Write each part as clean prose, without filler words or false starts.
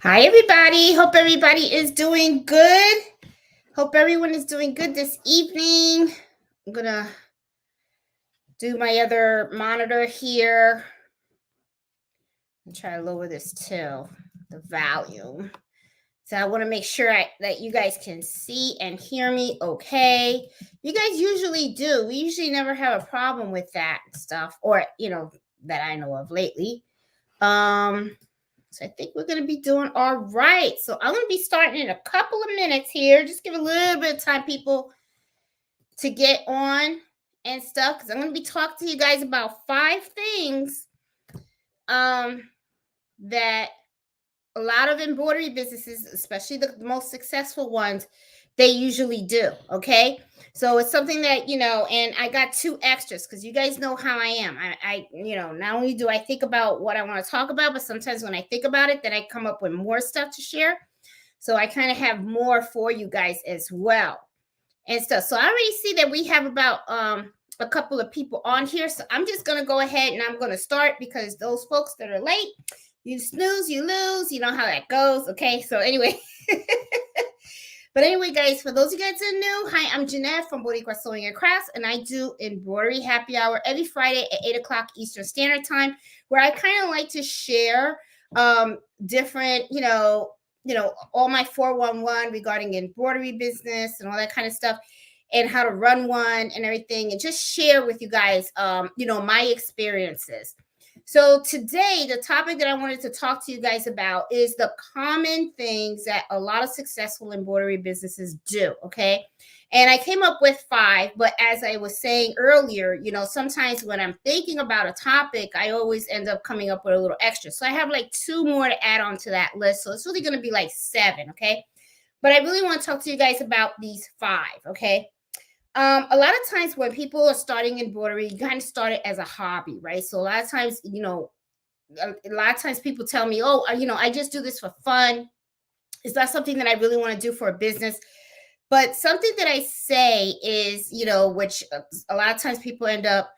Hi, everybody. Hope everybody is doing good. Hope everyone is doing good this evening. I'm going to do my other monitor here and try to lower this too, the volume. So I want to make sure that you guys can see and hear me okay. You guys usually do. We usually never have a problem with that stuff, or, that I know of lately. So I think we're going to be doing all right. So I'm going to be starting in a couple of minutes here. Just give a little bit of time, people, to get on and stuff, because I'm going to be talking to you guys about 5 things that a lot of embroidery businesses, especially the most successful ones, they usually do. Okay. So it's something that, and I got 2 extras because you guys know how I am. Not only do I think about what I want to talk about, but sometimes when I think about it, then I come up with more stuff to share. So I kind of have more for you guys as well and stuff. So I already see that we have about a couple of people on here. So I'm just going to go ahead and I'm going to start, because those folks that are late, you snooze, you lose. You know how that goes. Okay. So anyway, but anyway, guys, for those of you guys that are new, hi, I'm Jeanette from Boricua Sewing and Crafts, and I do embroidery happy hour every Friday at 8 o'clock Eastern Standard Time, where I kind of like to share different, all my 411 regarding embroidery business and all that kind of stuff, and how to run one and everything, and just share with you guys, my experiences. So today, the topic that I wanted to talk to you guys about is the common things that a lot of successful embroidery businesses do. Okay. And I came up with 5, but as I was saying earlier, sometimes when I'm thinking about a topic, I always end up coming up with a little extra. So I have like 2 more to add on to that list. So it's really going to be like 7. Okay. But I really want to talk to you guys about these 5. Okay. A lot of times when people are starting embroidery, you kind of start it as a hobby, right? So a lot of times, people tell me, oh, I just do this for fun. It's not something that I really want to do for a business. But something that I say is, which a lot of times people end up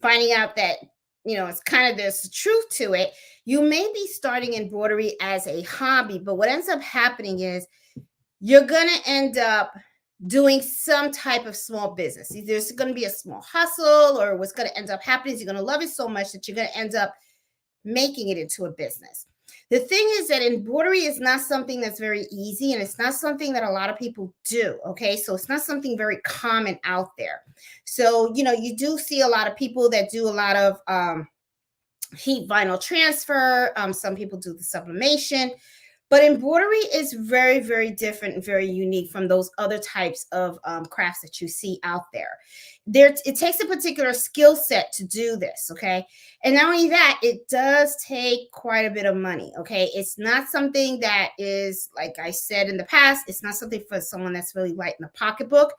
finding out that, it's kind of, there's truth to it. You may be starting embroidery as a hobby, but what ends up happening is you're going to end up doing some type of small business. There's going to be a small hustle, or what's going to end up happening is you're going to love it so much that you're going to end up making it into a business. The thing is that embroidery is not something that's very easy, and it's not something that a lot of people do. Okay. So it's not something very common out there. So, you do see a lot of people that do a lot of heat vinyl transfer. Some people do the sublimation. But embroidery is very, very different and very unique from those other types of crafts that you see out there. It takes a particular skill set to do this, okay? And not only that, it does take quite a bit of money, okay? It's not something that is, like I said in the past, it's not something for someone that's really light in the pocketbook.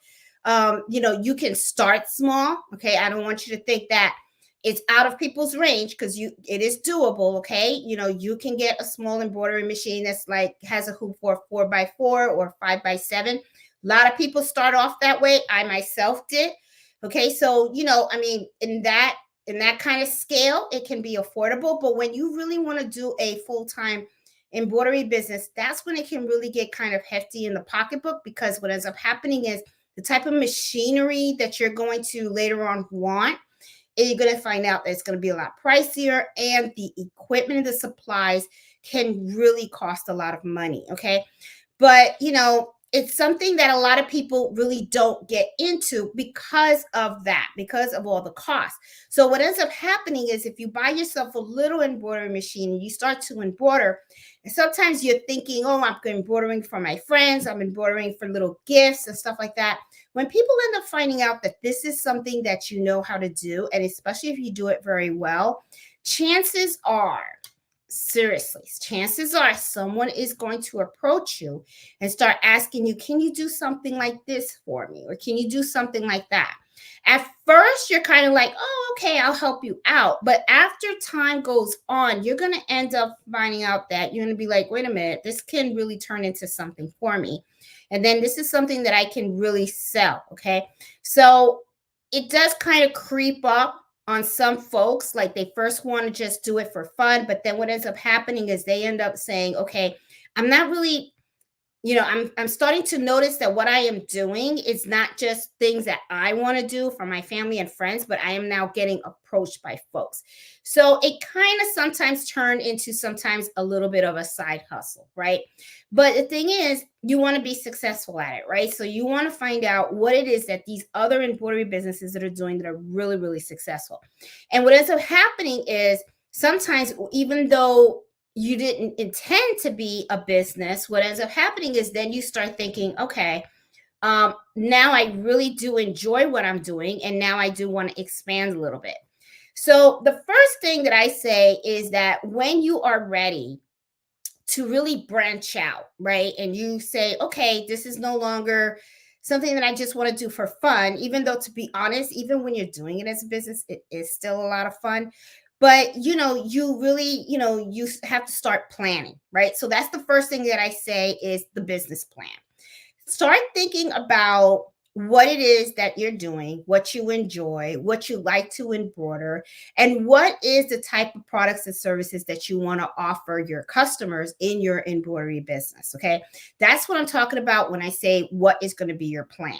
You can start small, okay? I don't want you to think that it's out of people's range, because it is doable. Okay. You can get a small embroidery machine that's like has a hoop for 4x4 or 5x7. A lot of people start off that way. I myself did. Okay. So, in that kind of scale, it can be affordable. But when you really want to do a full-time embroidery business, that's when it can really get kind of hefty in the pocketbook, because what ends up happening is the type of machinery that you're going to later on want, and you're going to find out that it's going to be a lot pricier, and the equipment and the supplies can really cost a lot of money. Okay. But, it's something that a lot of people really don't get into because of that, because of all the costs. So what ends up happening is, if you buy yourself a little embroidery machine and you start to embroider, and sometimes you're thinking, oh, I'm embroidering for my friends, I'm embroidering for little gifts and stuff like that. When people end up finding out that this is something that you know how to do, and especially if you do it very well, chances are, seriously, chances are someone is going to approach you and start asking you, can you do something like this for me? Or can you do something like that? At first, you're kind of like, oh, okay, I'll help you out. But after time goes on, you're going to end up finding out that you're going to be like, wait a minute, this can really turn into something for me. And then this is something that I can really sell. Okay. So it does kind of creep up on some folks, like they first want to just do it for fun, but then what ends up happening is they end up saying, okay, I'm not really, I'm starting to notice that what I am doing is not just things that I want to do for my family and friends, but I am now getting approached by folks. So it kind of sometimes turned into sometimes a little bit of a side hustle, right? But the thing is, you want to be successful at it, right? So you want to find out what it is that these other embroidery businesses that are doing that are really, really successful. And what ends up happening is sometimes, even though you didn't intend to be a business, what ends up happening is then you start thinking, okay, now I really do enjoy what I'm doing, and now I do want to expand a little bit. So the first thing that I say is that when you are ready to really branch out, right, and you say, okay, this is no longer something that I just want to do for fun, even though, to be honest, even when you're doing it as a business, it is still a lot of fun. But you really, you have to start planning, right? So that's the first thing that I say is the business plan. Start thinking about what it is that you're doing, what you enjoy, what you like to embroider, and what is the type of products and services that you want to offer your customers in your embroidery business. Okay. That's what I'm talking about when I say what is going to be your plan.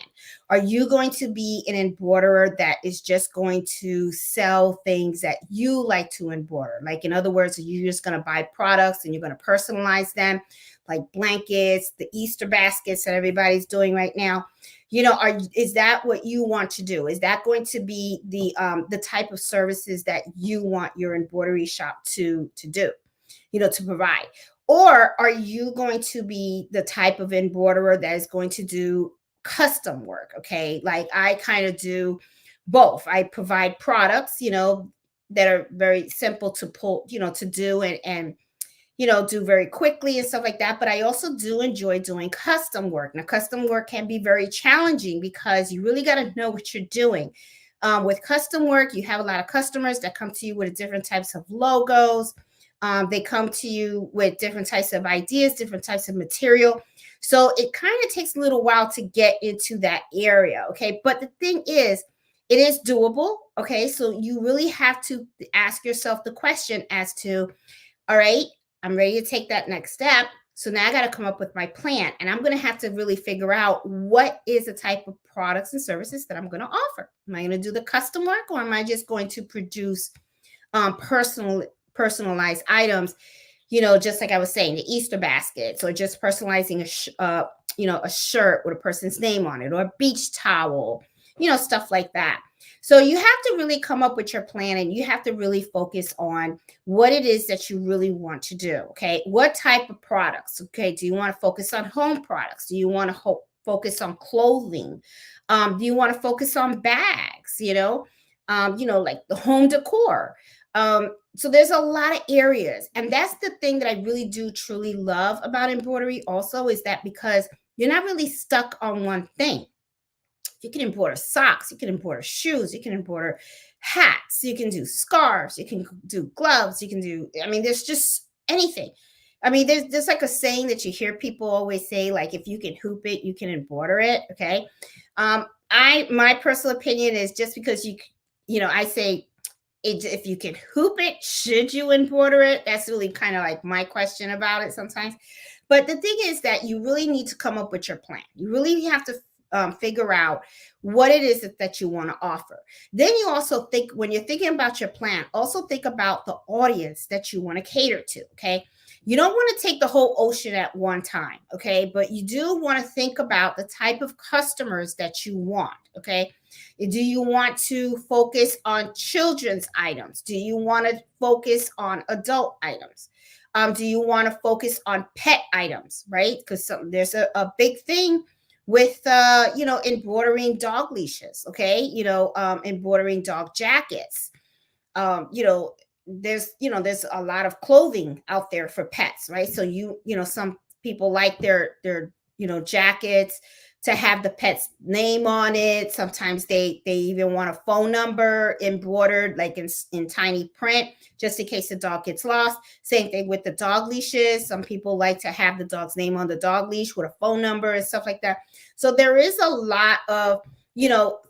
Are you going to be an embroiderer that is just going to sell things that you like to embroider? Like, in other words, are you just going to buy products and you're going to personalize them, like blankets, the Easter baskets that everybody's doing right now? Is that what you want to do? Is that going to be the type of services that you want your embroidery shop to do, to provide? Or are you going to be the type of embroiderer that is going to do custom work? Okay, like I kind of do both. I provide products, that are very simple to pull, to do and do very quickly and stuff like that. But I also do enjoy doing custom work. Now, custom work can be very challenging because you really got to know what you're doing. With custom work, you have a lot of customers that come to you with different types of logos. They come to you with different types of ideas, different types of material. So it kind of takes a little while to get into that area. Okay. But the thing is, it is doable. Okay. So you really have to ask yourself the question as to, all right, I'm ready to take that next step. So now I got to come up with my plan, and I'm going to have to really figure out what is the type of products and services that I'm going to offer. Am I going to do the custom work, or am I just going to produce personalized items? Just like I was saying, the Easter baskets, or just personalizing a shirt with a person's name on it, or a beach towel, stuff like that. So you have to really come up with your plan, and you have to really focus on what it is that you really want to do. Okay. What type of products? Okay. Do you want to focus on home products? Do you want to focus on clothing? Do you want to focus on bags? Like the home decor. So there's a lot of areas. And that's the thing that I really do truly love about embroidery also, is that because you're not really stuck on one thing. You can embroider socks, you can embroider shoes, you can embroider hats, you can do scarves, you can do gloves, you can do, there's just anything. There's like a saying that you hear people always say, like, if you can hoop it, you can embroider it. Okay. My personal opinion is, just because I say, if you can hoop it, should you embroider it? That's really kind of like my question about it sometimes. But the thing is that you really need to come up with your plan. You really have to figure out what it is that you want to offer. Then you also think, when you're thinking about your plan, also think about the audience that you want to cater to. Okay. You don't want to take the whole ocean at one time. Okay. But you do want to think about the type of customers that you want. Okay. Do you want to focus on children's items? Do you want to focus on adult items? Do you want to focus on pet items? Right. Because there's a big thing with embroidering dog leashes. Okay. Embroidering dog jackets. There's a lot of clothing out there for pets, right? So some people like their jackets to have the pet's name on it. Sometimes they even want a phone number embroidered, like in tiny print, just in case the dog gets lost. Same thing with the dog leashes. Some people like to have the dog's name on the dog leash with a phone number and stuff like that. So there is a lot of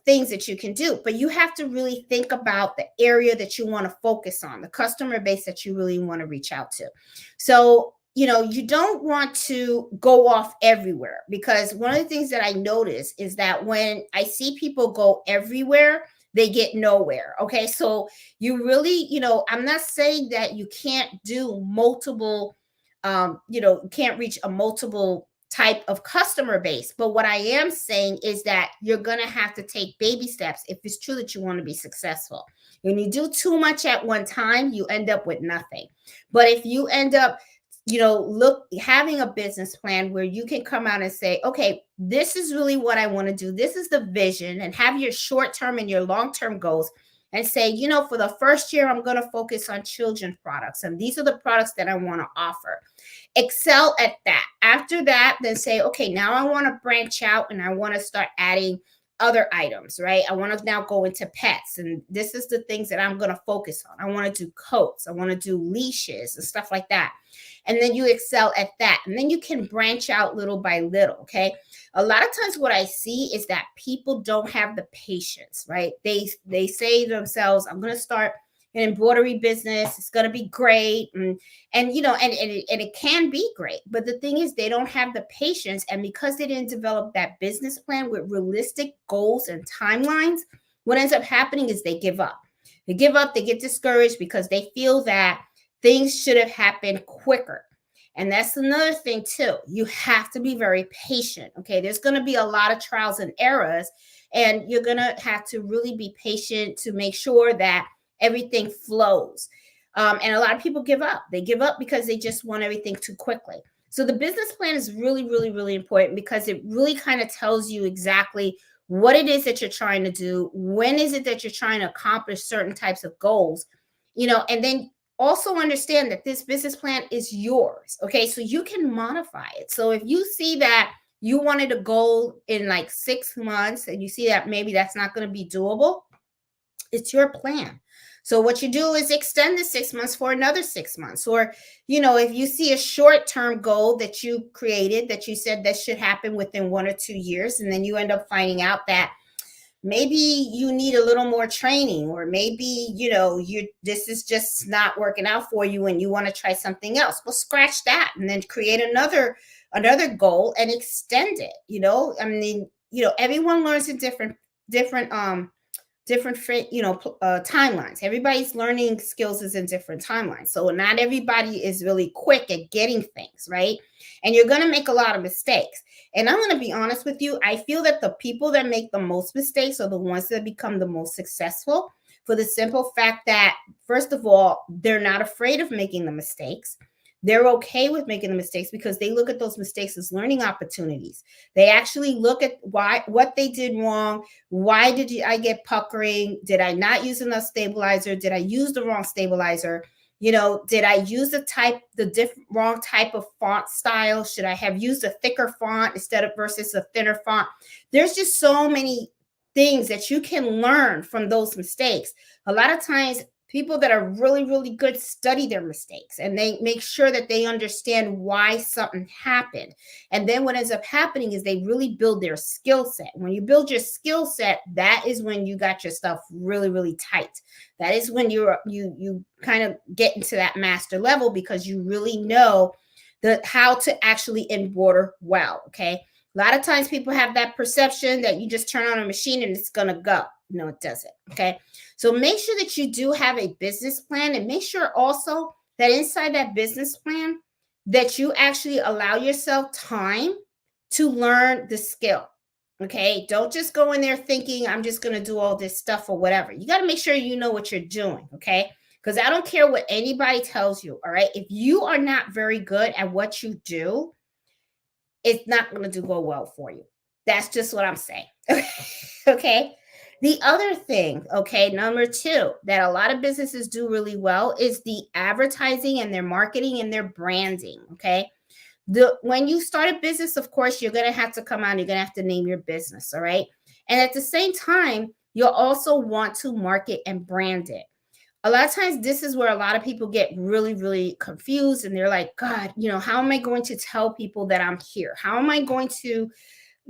things that you can do. But you have to really think about the area that you want to focus on, the customer base that you really want to reach out to. So, you don't want to go off everywhere, because one of the things that I notice is that when I see people go everywhere, they get nowhere. Okay. So you really, I'm not saying that you can't do multiple, can't reach a multiple type of customer base. But what I am saying is that you're going to have to take baby steps if it's true that you want to be successful. When you do too much at one time, you end up with nothing. But if you end up, having a business plan where you can come out and say, okay, this is really what I want to do. This is the vision, and have your short term and your long term goals, and say, for the first year, I'm going to focus on children's products, and these are the products that I want to offer. Excel at that. After that, then say, okay, now I want to branch out and I want to start adding other items, right? I want to now go into pets, and this is the things that I'm going to focus on. I want to do coats, I want to do leashes and stuff like that. And then you excel at that, and then you can branch out little by little. Okay. A lot of times what I see is that people don't have the patience, right? They say to themselves, I'm going to start an embroidery business, it's going to be great, and it can be great, but the thing is, they don't have the patience, and because they didn't develop that business plan with realistic goals and timelines, what ends up happening is they give up. They get discouraged because they feel that things should have happened quicker. And that's another thing too. You have to be very patient. Okay. There's going to be a lot of trials and errors, and you're going to have to really be patient to make sure that everything flows. And a lot of people give up. They give up because they just want everything too quickly. So the business plan is really, really, really important, because it really kind of tells you exactly what it is that you're trying to do. When is it that you're trying to accomplish certain types of goals, and then also understand that this business plan is yours. Okay. So you can modify it. So if you see that you wanted a goal in like 6 months, and you see that maybe that's not going to be doable, it's your plan. So what you do is extend the 6 months for another 6 months. Or, if you see a short-term goal that you created, that you said that should happen within 1 or 2 years, and then you end up finding out that maybe you need a little more training, or maybe, this is just not working out for you and you want to try something else. Well, scratch that and then create another goal and extend it. Everyone learns in different timelines. Everybody's learning skills is in different timelines. So not everybody is really quick at getting things, right? And you're going to make a lot of mistakes. And I'm going to be honest with you. I feel that the people that make the most mistakes are the ones that become the most successful, for the simple fact that, first of all, they're not afraid of making the mistakes. They're okay with making the mistakes because they look at those mistakes as learning opportunities. They actually look at what they did wrong. Why did I get puckering? Did I not use enough stabilizer? Did I use the wrong stabilizer? Did I use the wrong type of font style? Should I have used a thicker font versus a thinner font? There's just so many things that you can learn from those mistakes. A lot of times, people that are really, really good study their mistakes, and they make sure that they understand why something happened. And then what ends up happening is they really build their skill set. When you build your skill set, that is when you got your stuff really, really tight. That is when you kind of get into that master level, because you really know how to actually embroider well. Okay. A lot of times people have that perception that you just turn on a machine and it's going to go. No, it doesn't. Okay. So make sure that you do have a business plan, and make sure also that inside that business plan that you actually allow yourself time to learn the skill. Okay. Don't just go in there thinking I'm just going to do all this stuff or whatever. You got to make sure you know what you're doing. Okay. Because I don't care what anybody tells you. All right. If you are not very good at what you do, it's not going to go well for you. That's just what I'm saying. Okay. The other thing, okay, number 2, that a lot of businesses do really well is the advertising and their marketing and their branding. Okay. When you start a business, of course, you're going to have to come out, you're going to have to name your business. All right. And at the same time, you'll also want to market and brand it. A lot of times, this is where a lot of people get really, really confused, and they're like, God, how am I going to tell people that I'm here? How am I going to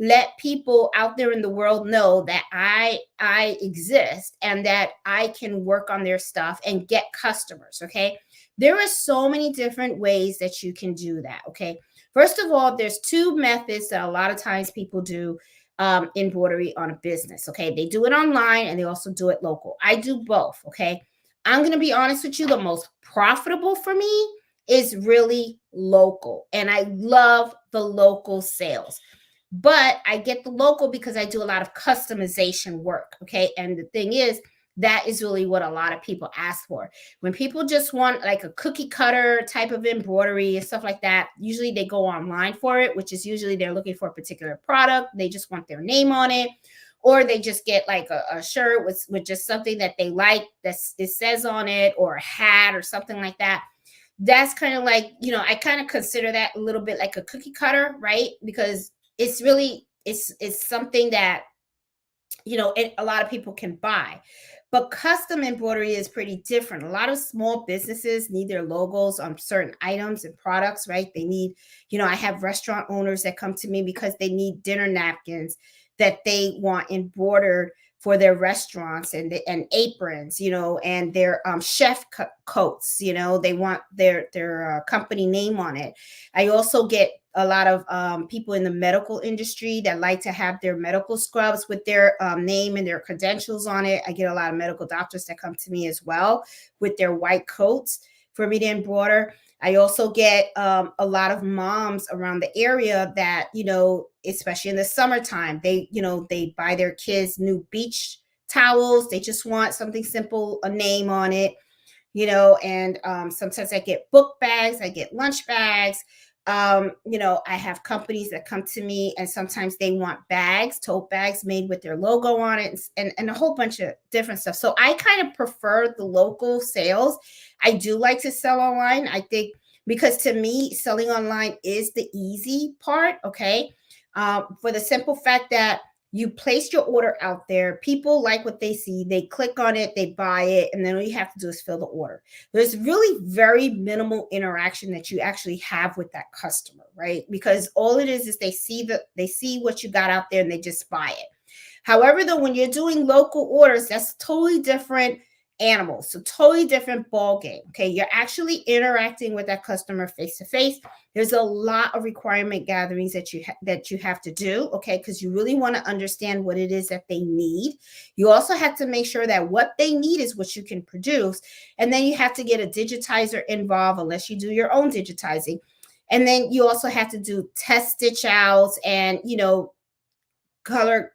let people out there in the world know that I exist and that I can work on their stuff and get customers. Okay. There are so many different ways that you can do that. Okay. First of all, there's two methods that a lot of times people do embroidery on a business. Okay. They do it online and they also do it local. I do both. Okay. I'm going to be honest with you. The most profitable for me is really local. And I love the local sales. But I get the local because I do a lot of customization work. Okay. And the thing is, that is really what a lot of people ask for. When people just want like a cookie cutter type of embroidery and stuff like that, usually they go online for it, which is usually they're looking for a particular product. They just want their name on it. Or they just get like a shirt with just something that they like that it says on it, or a hat or something like that. That's kind of like, I kind of consider that a little bit like a cookie cutter, right? Because it's really it's something that a lot of people can buy. But custom embroidery is pretty different. A lot of small businesses need their logos on certain items and products, right? They need, I have restaurant owners that come to me because they need dinner napkins that they want embroidered for their restaurants, and aprons, and their chef coats, they want their company name on it. I also get a lot of people in the medical industry that like to have their medical scrubs with their name and their credentials on it. I get a lot of medical doctors that come to me as well with their white coats for me to embroider. I also get a lot of moms around the area that, especially in the summertime, they buy their kids new beach towels. They just want something simple, a name on it, and sometimes I get book bags, I get lunch bags. I have companies that come to me and sometimes they want bags, tote bags made with their logo on it, and a whole bunch of different stuff. So I kind of prefer the local sales. I do like to sell online. I think because to me, selling online is the easy part. Okay. For the simple fact that you place your order out there, people like what they see, they click on it, they buy it, and then all you have to do is fill the order. There's really very minimal interaction that you actually have with that customer, right? Because all it is they see what you got out there and they just buy it. However, though, when you're doing local orders, that's totally different animals, so totally different ball game. Okay, you're actually interacting with that customer face to face. There's a lot of requirement gatherings that you have to do. Okay, because you really want to understand what it is that they need. You also have to make sure that what they need is what you can produce, and then you have to get a digitizer involved, unless you do your own digitizing. And then you also have to do test stitch outs and color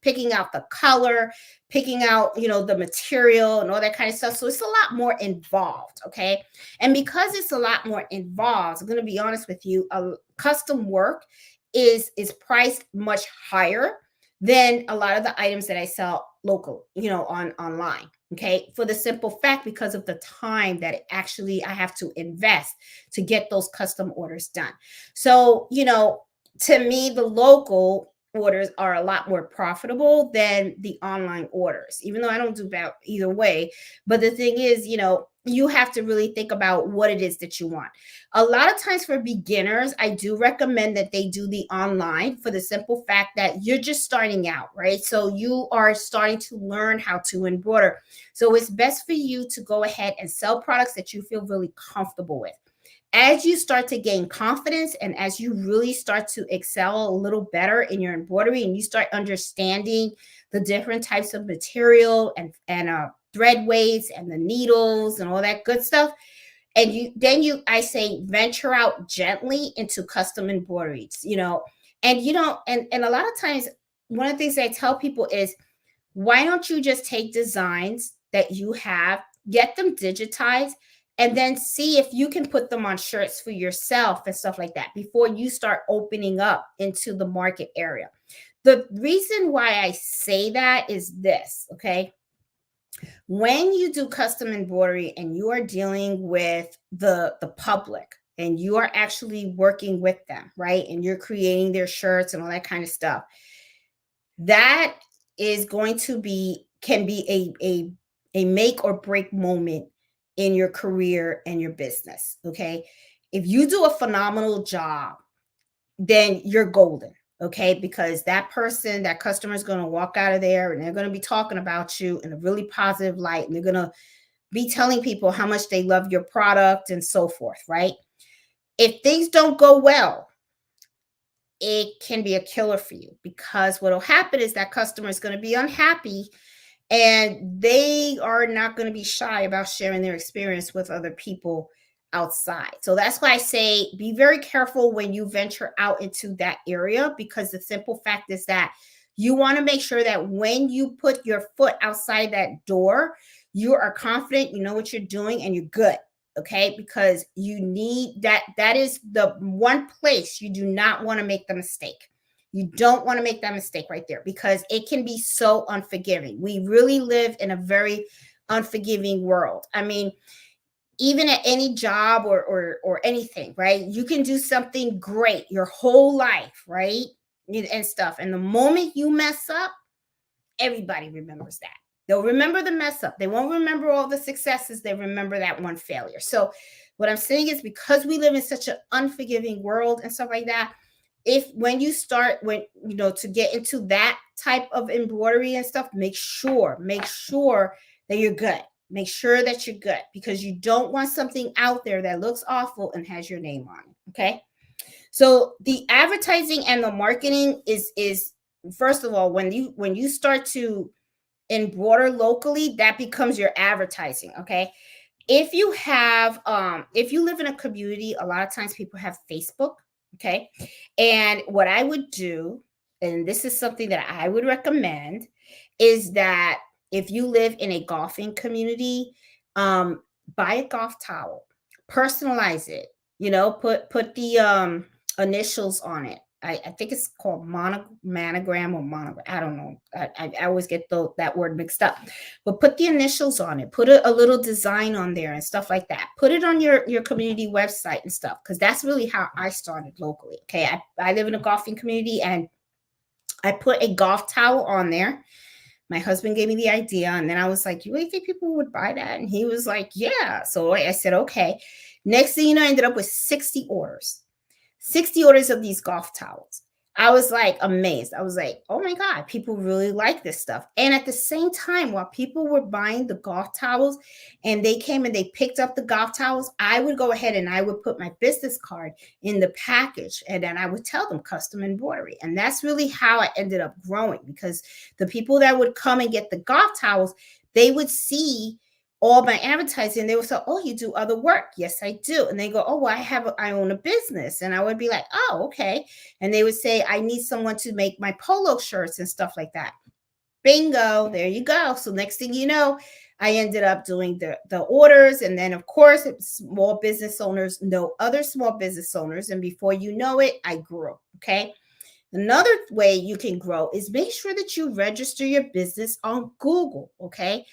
picking out the color, picking out the material and all that kind of stuff. So it's a lot more involved. Okay, and because it's a lot more involved, I'm going to be honest with you, custom work is priced much higher than a lot of the items that I sell local, online. Okay, for the simple fact, because of the time that I have to invest to get those custom orders done. So to me, the local orders are a lot more profitable than the online orders, even though I don't do bad either way. But the thing is, you have to really think about what it is that you want. A lot of times for beginners, I do recommend that they do the online, for the simple fact that you're just starting out, right? So you are starting to learn how to embroider. So it's best for you to go ahead and sell products that you feel really comfortable with. As you start to gain confidence and as you really start to excel a little better in your embroidery, and you start understanding the different types of material and thread weights and the needles and all that good stuff, and I say venture out gently into custom embroideries, and a lot of times one of the things I tell people is, why don't you just take designs that you have, get them digitized, and then see if you can put them on shirts for yourself and stuff like that before you start opening up into the market area. The reason why I say that is this, okay? When you do custom embroidery and you are dealing with the public and you are actually working with them, right? And you're creating their shirts and all that kind of stuff, that is going to can be a make or break moment in your career and your business. Okay, if you do a phenomenal job, then you're golden. Okay, because that person, that customer is going to walk out of there and they're going to be talking about you in a really positive light, and they're going to be telling people how much they love your product and so forth, right? If things don't go well, it can be a killer for you, because what will happen is that customer is going to be unhappy, and they are not going to be shy about sharing their experience with other people outside. So that's why I say be very careful when you venture out into that area, because the simple fact is that you want to make sure that when you put your foot outside that door, you are confident, you know what you're doing, and you're good. Okay, because you need that. That is the one place you do not want to make the mistake. You don't want to make that mistake right there, because it can be so unforgiving. We really live in a very unforgiving world. I mean, even at any job or anything, right? You can do something great your whole life, right? And stuff. And the moment you mess up, everybody remembers that. They'll remember the mess up. They won't remember all the successes. They remember that one failure. So what I'm saying is, because we live in such an unforgiving world and stuff like that, if when you start, when you know, to get into that type of embroidery and stuff, make sure that you're good. Make sure that you're good, because you don't want something out there that looks awful and has your name on it. Okay. So the advertising and the marketing is first of all, when you start to embroider locally, that becomes your advertising. Okay. If you live in a community, a lot of times people have Facebook. Okay. And what I would do, and this is something that I would recommend, is that if you live in a golfing community, um buy a golf towel, personalize it, put the initials on it. I think it's called monogram or monogram. I don't know. I always get that word mixed up. But put the initials on it. Put a little design on there and stuff like that. Put it on your community website and stuff, because that's really how I started locally. Okay, I live in a golfing community, and I put a golf towel on there. My husband gave me the idea, and then I was like, "You really think people would buy that?" And he was like, "Yeah." So I said, "Okay." Next thing you know, I ended up with 60 orders. 60 orders of these golf towels. I was like amazed. I was like, oh my God, people really like this stuff. And at the same time, while people were buying the golf towels and they came and they picked up the golf towels, I would go ahead and I would put my business card in the package, and then I would tell them custom embroidery. And that's really how I ended up growing, because the people that would come and get the golf towels, they would see all my advertising. They would say, "Oh, you do other work?" "Yes, I do." And they go, "Oh, well, I own a business." And I would be like, "Oh, okay." And they would say, "I need someone to make my polo shirts and stuff like that." Bingo, there you go. So next thing you know, I ended up doing the orders. And then of course, small business owners know other small business owners. And before you know it, I grew. Okay. Another way you can grow is make sure that you register your business on Google. Okay.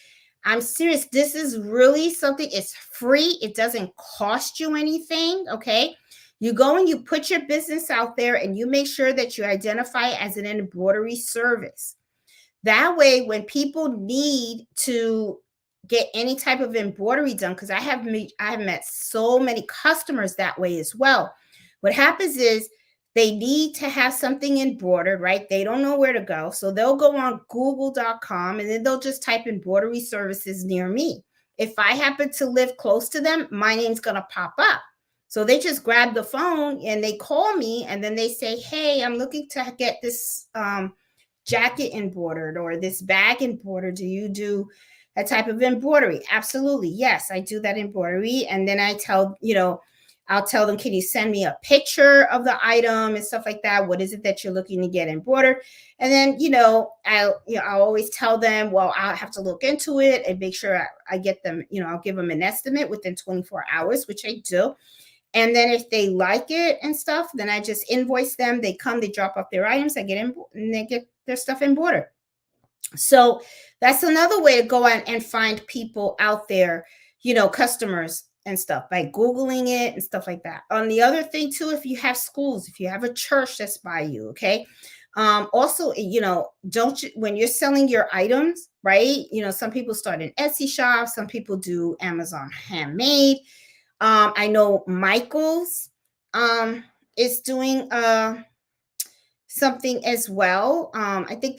I'm serious. This is really something. It's free. It doesn't cost you anything. Okay. You go and you put your business out there, and you make sure that you identify as an embroidery service. That way, when people need to get any type of embroidery done, because I have met so many customers that way as well. What happens is they need to have something embroidered, right? They don't know where to go. So they'll go on google.com, and then they'll just type embroidery services near me. If I happen to live close to them, my name's going to pop up. So they just grab the phone and they call me, and then they say, "Hey, I'm looking to get this jacket embroidered or this bag embroidered. Do you do a type of embroidery?" "Absolutely. Yes, I do that embroidery." And then I'll tell them, "Can you send me a picture of the item and stuff like that? What is it that you're looking to get embroidered?" And then, I'll always tell them, "Well, I'll have to look into it and make sure I get them, I'll give them an estimate within 24 hours, which I do. And then if they like it and stuff, then I just invoice them. They come, they drop off their items, I get in, and they get their stuff embroidered." So that's another way to go out and find people out there, customers and stuff, by Googling it and stuff like that. On the other thing too, if you have schools, if you have a church that's by you, okay. Also, don't you, when you're selling your items, right? Some people start an Etsy shop, some people do Amazon handmade. I know Michael's is doing something as well. I think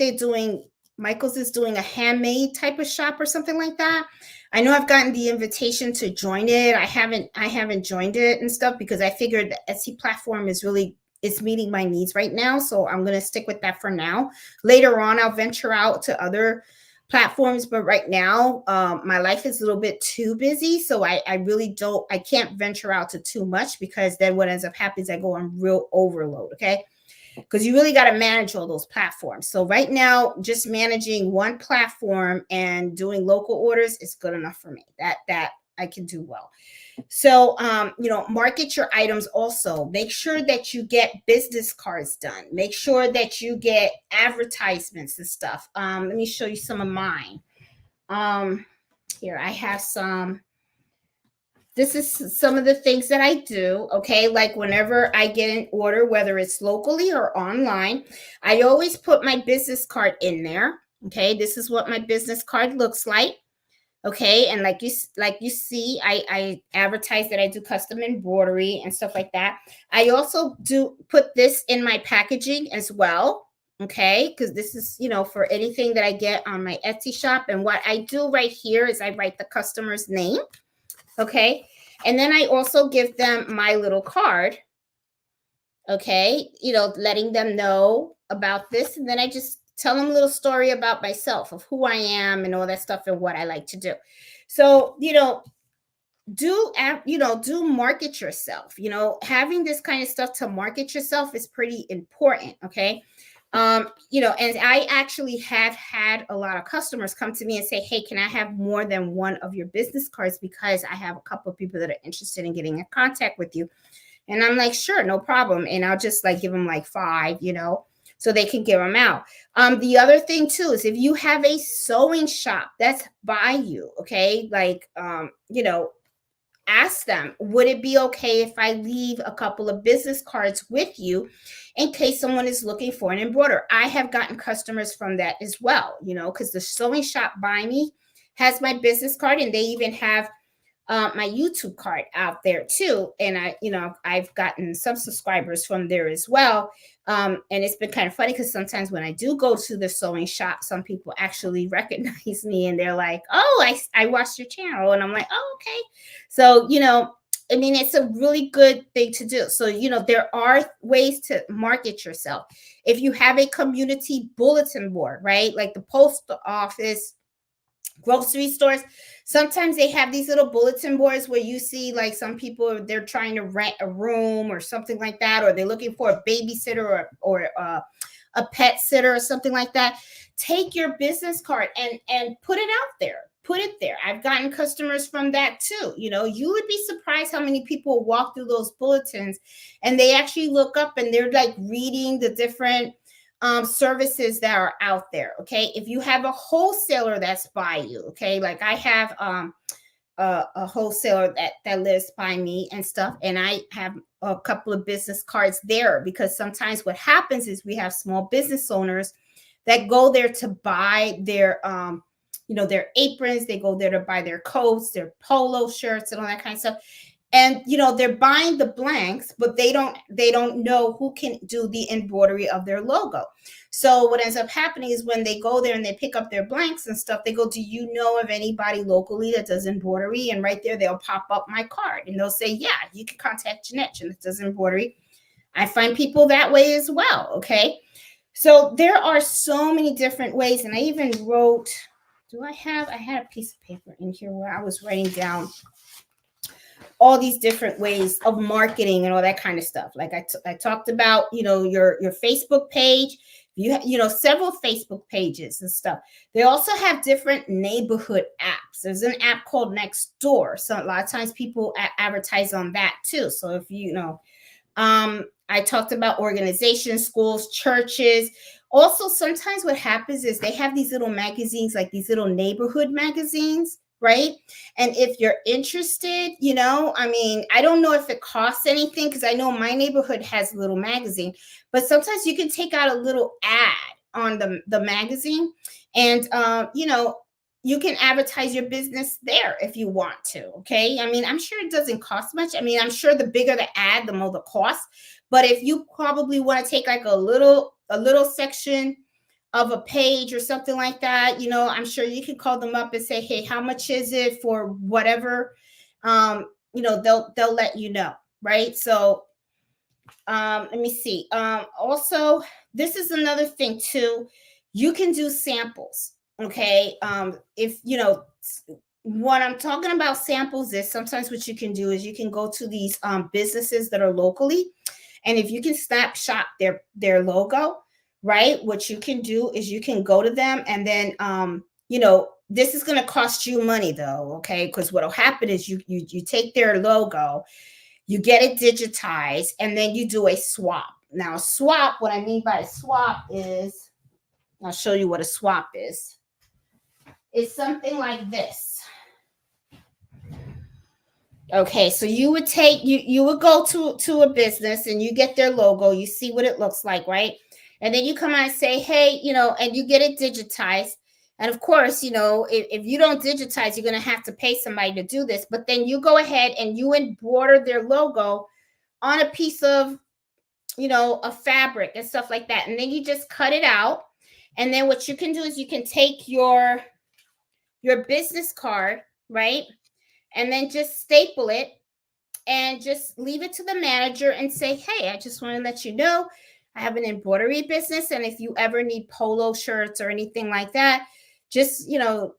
Michael's is doing a handmade type of shop or something like that. I know I've gotten the invitation to join it. I haven't joined it and stuff because I figured the Etsy platform is meeting my needs right now. So I'm gonna stick with that for now. Later on, I'll venture out to other platforms, but right now, my life is a little bit too busy. So I really I can't venture out to too much because then what ends up happening is I go on real overload. Okay, because you really got to manage all those platforms. So right now, just managing one platform and doing local orders is good enough for me. That I can do well. So market your items also. Make sure that you get business cards done. Make sure that you get advertisements and stuff. Let me show you some of mine. Here I have some. This is some of the things that I do, okay? Like whenever I get an order, whether it's locally or online, I always put my business card in there, okay? This is what my business card looks like, okay? And like you see, I advertise that I do custom embroidery and stuff like that. I also do put this in my packaging as well, okay? Because this is, for anything that I get on my Etsy shop. And what I do right here is I write the customer's name. Okay. And then I also give them my little card. Okay. Letting them know about this. And then I just tell them a little story about myself, of who I am and all that stuff and what I like to do. So, do market yourself. Having this kind of stuff to market yourself is pretty important. Okay. And I actually have had a lot of customers come to me and say, hey, can I have more than one of your business cards? Because I have a couple of people that are interested in getting in contact with you. And I'm like, sure, no problem. And I'll just give them like 5, so they can give them out. The other thing too is if you have a sewing shop that's by you, okay, ask them, would it be okay if I leave a couple of business cards with you in case someone is looking for an embroiderer? I have gotten customers from that as well, because the sewing shop by me has my business card, and they even have my YouTube card out there too. And I've gotten some subscribers from there as well. And it's been kind of funny because sometimes when I do go to the sewing shop, some people actually recognize me and they're like, oh, I watched your channel. And I'm like, oh, okay. So, it's a really good thing to do. So, there are ways to market yourself. If you have a community bulletin board, right? Like the post office, grocery stores, sometimes they have these little bulletin boards where you see like some people, they're trying to rent a room or something like that, or they're looking for a babysitter or a pet sitter or something like that. Take your business card and put it out there. Put it there. I've gotten customers from that too. You would be surprised how many people walk through those bulletins and they actually look up and they're like reading the different services that are out there. Okay. If you have a wholesaler that's by you, okay, like I have a wholesaler that lives by me and stuff, and I have a couple of business cards there, because sometimes what happens is we have small business owners that go there to buy their their aprons, they go there to buy their coats, their polo shirts and all that kind of stuff. And they're buying the blanks, but they don't know who can do the embroidery of their logo. So what ends up happening is when they go there and they pick up their blanks and stuff, they go, do you know of anybody locally that does embroidery? And right there, they'll pop up my card and they'll say, yeah, you can contact Jeanette. Jeanette does embroidery. I find people that way as well. Okay. So there are so many different ways. And I even wrote, I had a piece of paper in here where I was writing down all these different ways of marketing and all that kind of stuff. Like I talked about, your Facebook page, several Facebook pages and stuff. They also have different neighborhood apps. There's an app called Nextdoor. So a lot of times people advertise on that too. So if I talked about organizations, schools, churches. Also, sometimes what happens is they have these little magazines, like these little neighborhood magazines, right? And if you're interested, I don't know if it costs anything, because I know my neighborhood has a little magazine, but sometimes you can take out a little ad on the magazine, and you can advertise your business there if you want to. Okay. I'm sure it doesn't cost much. I'm sure the bigger the ad, the more the cost. But if you probably want to take like a little a little section of a page or something like that, I'm sure you can call them up and say, hey, how much is it for whatever? They'll let you know, right? So let me see. Also, this is another thing too. You can do samples. Okay. If what I'm talking about samples is sometimes what you can do is you can go to these businesses that are locally, and if you can snapshot their logo, right? What you can do is you can go to them, and then this is going to cost you money though, okay? Because what'll happen is you take their logo, you get it digitized, and then you do a swap. Now, swap, what I mean by a swap is, I'll show you what a swap is. It's something like this. Okay, so you would go to a business and you get their logo, you see what it looks like, right? And then you come on and say, hey, and you get it digitized. And of course, if you don't digitize, you're going to have to pay somebody to do this. But then you go ahead and you embroider their logo on a piece of, a fabric and stuff like that. And then you just cut it out. And then what you can do is you can take your business card, right? And then just staple it and just leave it to the manager and say, hey, I just want to let you know I have an embroidery business. And if you ever need polo shirts or anything like that, just, just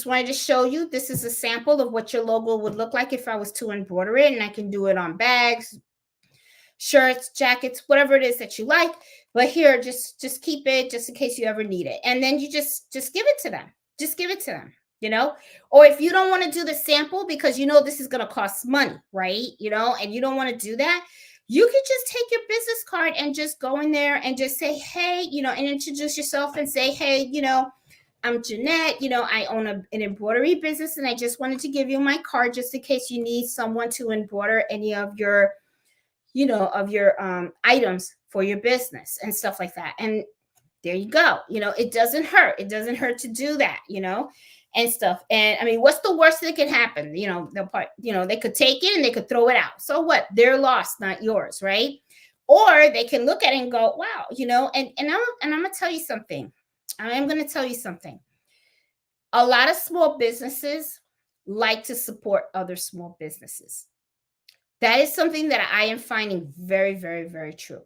wanted to show you, this is a sample of what your logo would look like if I was to embroider it, and I can do it on bags, shirts, jackets, whatever it is that you like. But here, just keep it just in case you ever need it. And then you just give it to them. Just give it to them, or if you don't want to do the sample because this is going to cost money, right? And you don't want to do that, you could just take your business card and just go in there and just say, hey, and introduce yourself and say, hey, I'm Jeanette, I own an embroidery business, and I just wanted to give you my card just in case you need someone to embroider any of your items for your business and stuff like that. And there you go. It doesn't hurt. It doesn't hurt to do that, and stuff. And I mean, what's the worst that can happen? They could take it and they could throw it out. So what? They're lost, not yours, right? Or they can look at it and go, wow, and I'm going to tell you something. I am going to tell you something. A lot of small businesses like to support other small businesses. That is something that I am finding very, very, very true.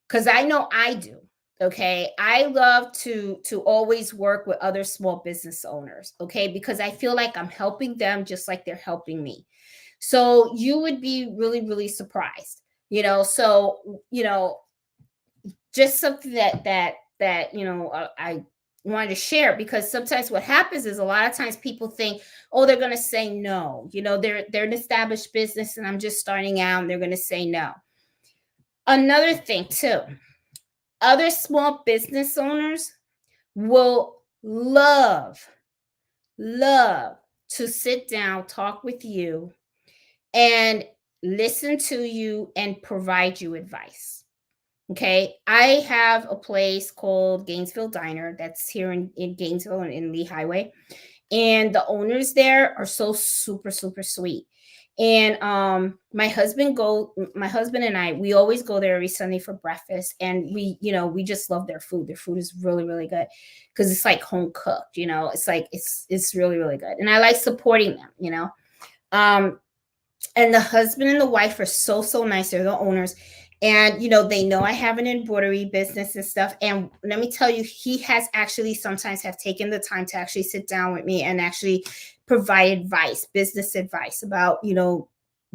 Because I know I do. Okay. I love to always work with other small business owners. Okay. Because I feel like I'm helping them just like they're helping me. So you would be really, really surprised, so, just something that I wanted to share, because sometimes what happens is a lot of times people think, oh, they're going to say no, they're an established business and I'm just starting out, and they're going to say no. Another thing too, other small business owners will love to sit down, talk with you, and listen to you and provide you advice. Okay. I have a place called Gainesville Diner that's here in Gainesville and in Lee Highway. And the owners there are so super, super sweet. And my husband and I, we always go there every Sunday for breakfast. And we just love their food. Their food is really, really good because it's like home cooked, it's like, it's really, really good. And I like supporting them, and the husband and the wife are so, so nice. They're the owners. And, they know I have an embroidery business and stuff. And let me tell you, he has actually sometimes have taken the time to actually sit down with me and actually provide advice, business advice about,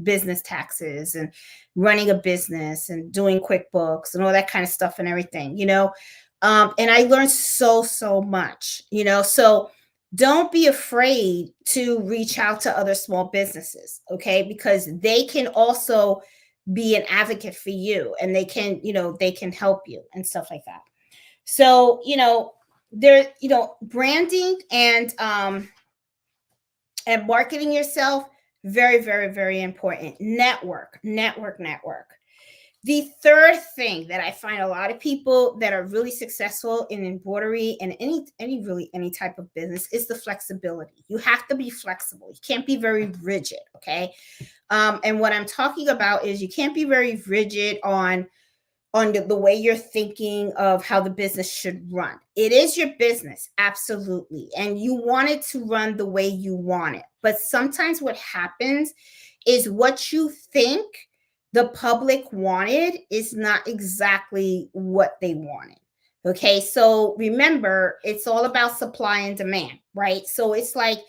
business taxes and running a business and doing QuickBooks and all that kind of stuff and everything, and I learned so, so much, so don't be afraid to reach out to other small businesses, okay? Because they can also be an advocate for you, and they can help you and stuff like that. So, there, branding and marketing yourself, very, very, very important. Network. The third thing that I find a lot of people that are really successful in embroidery and any type of business is the flexibility. You have to be flexible. You can't be very rigid. Okay. And what I'm talking about is you can't be very rigid on on the way you're thinking of how the business should run. It is your business, absolutely. And you want it to run the way you want it. But sometimes what happens is what you think the public wanted is not exactly what they wanted. Okay, so remember, it's all about supply and demand, right? So it's like,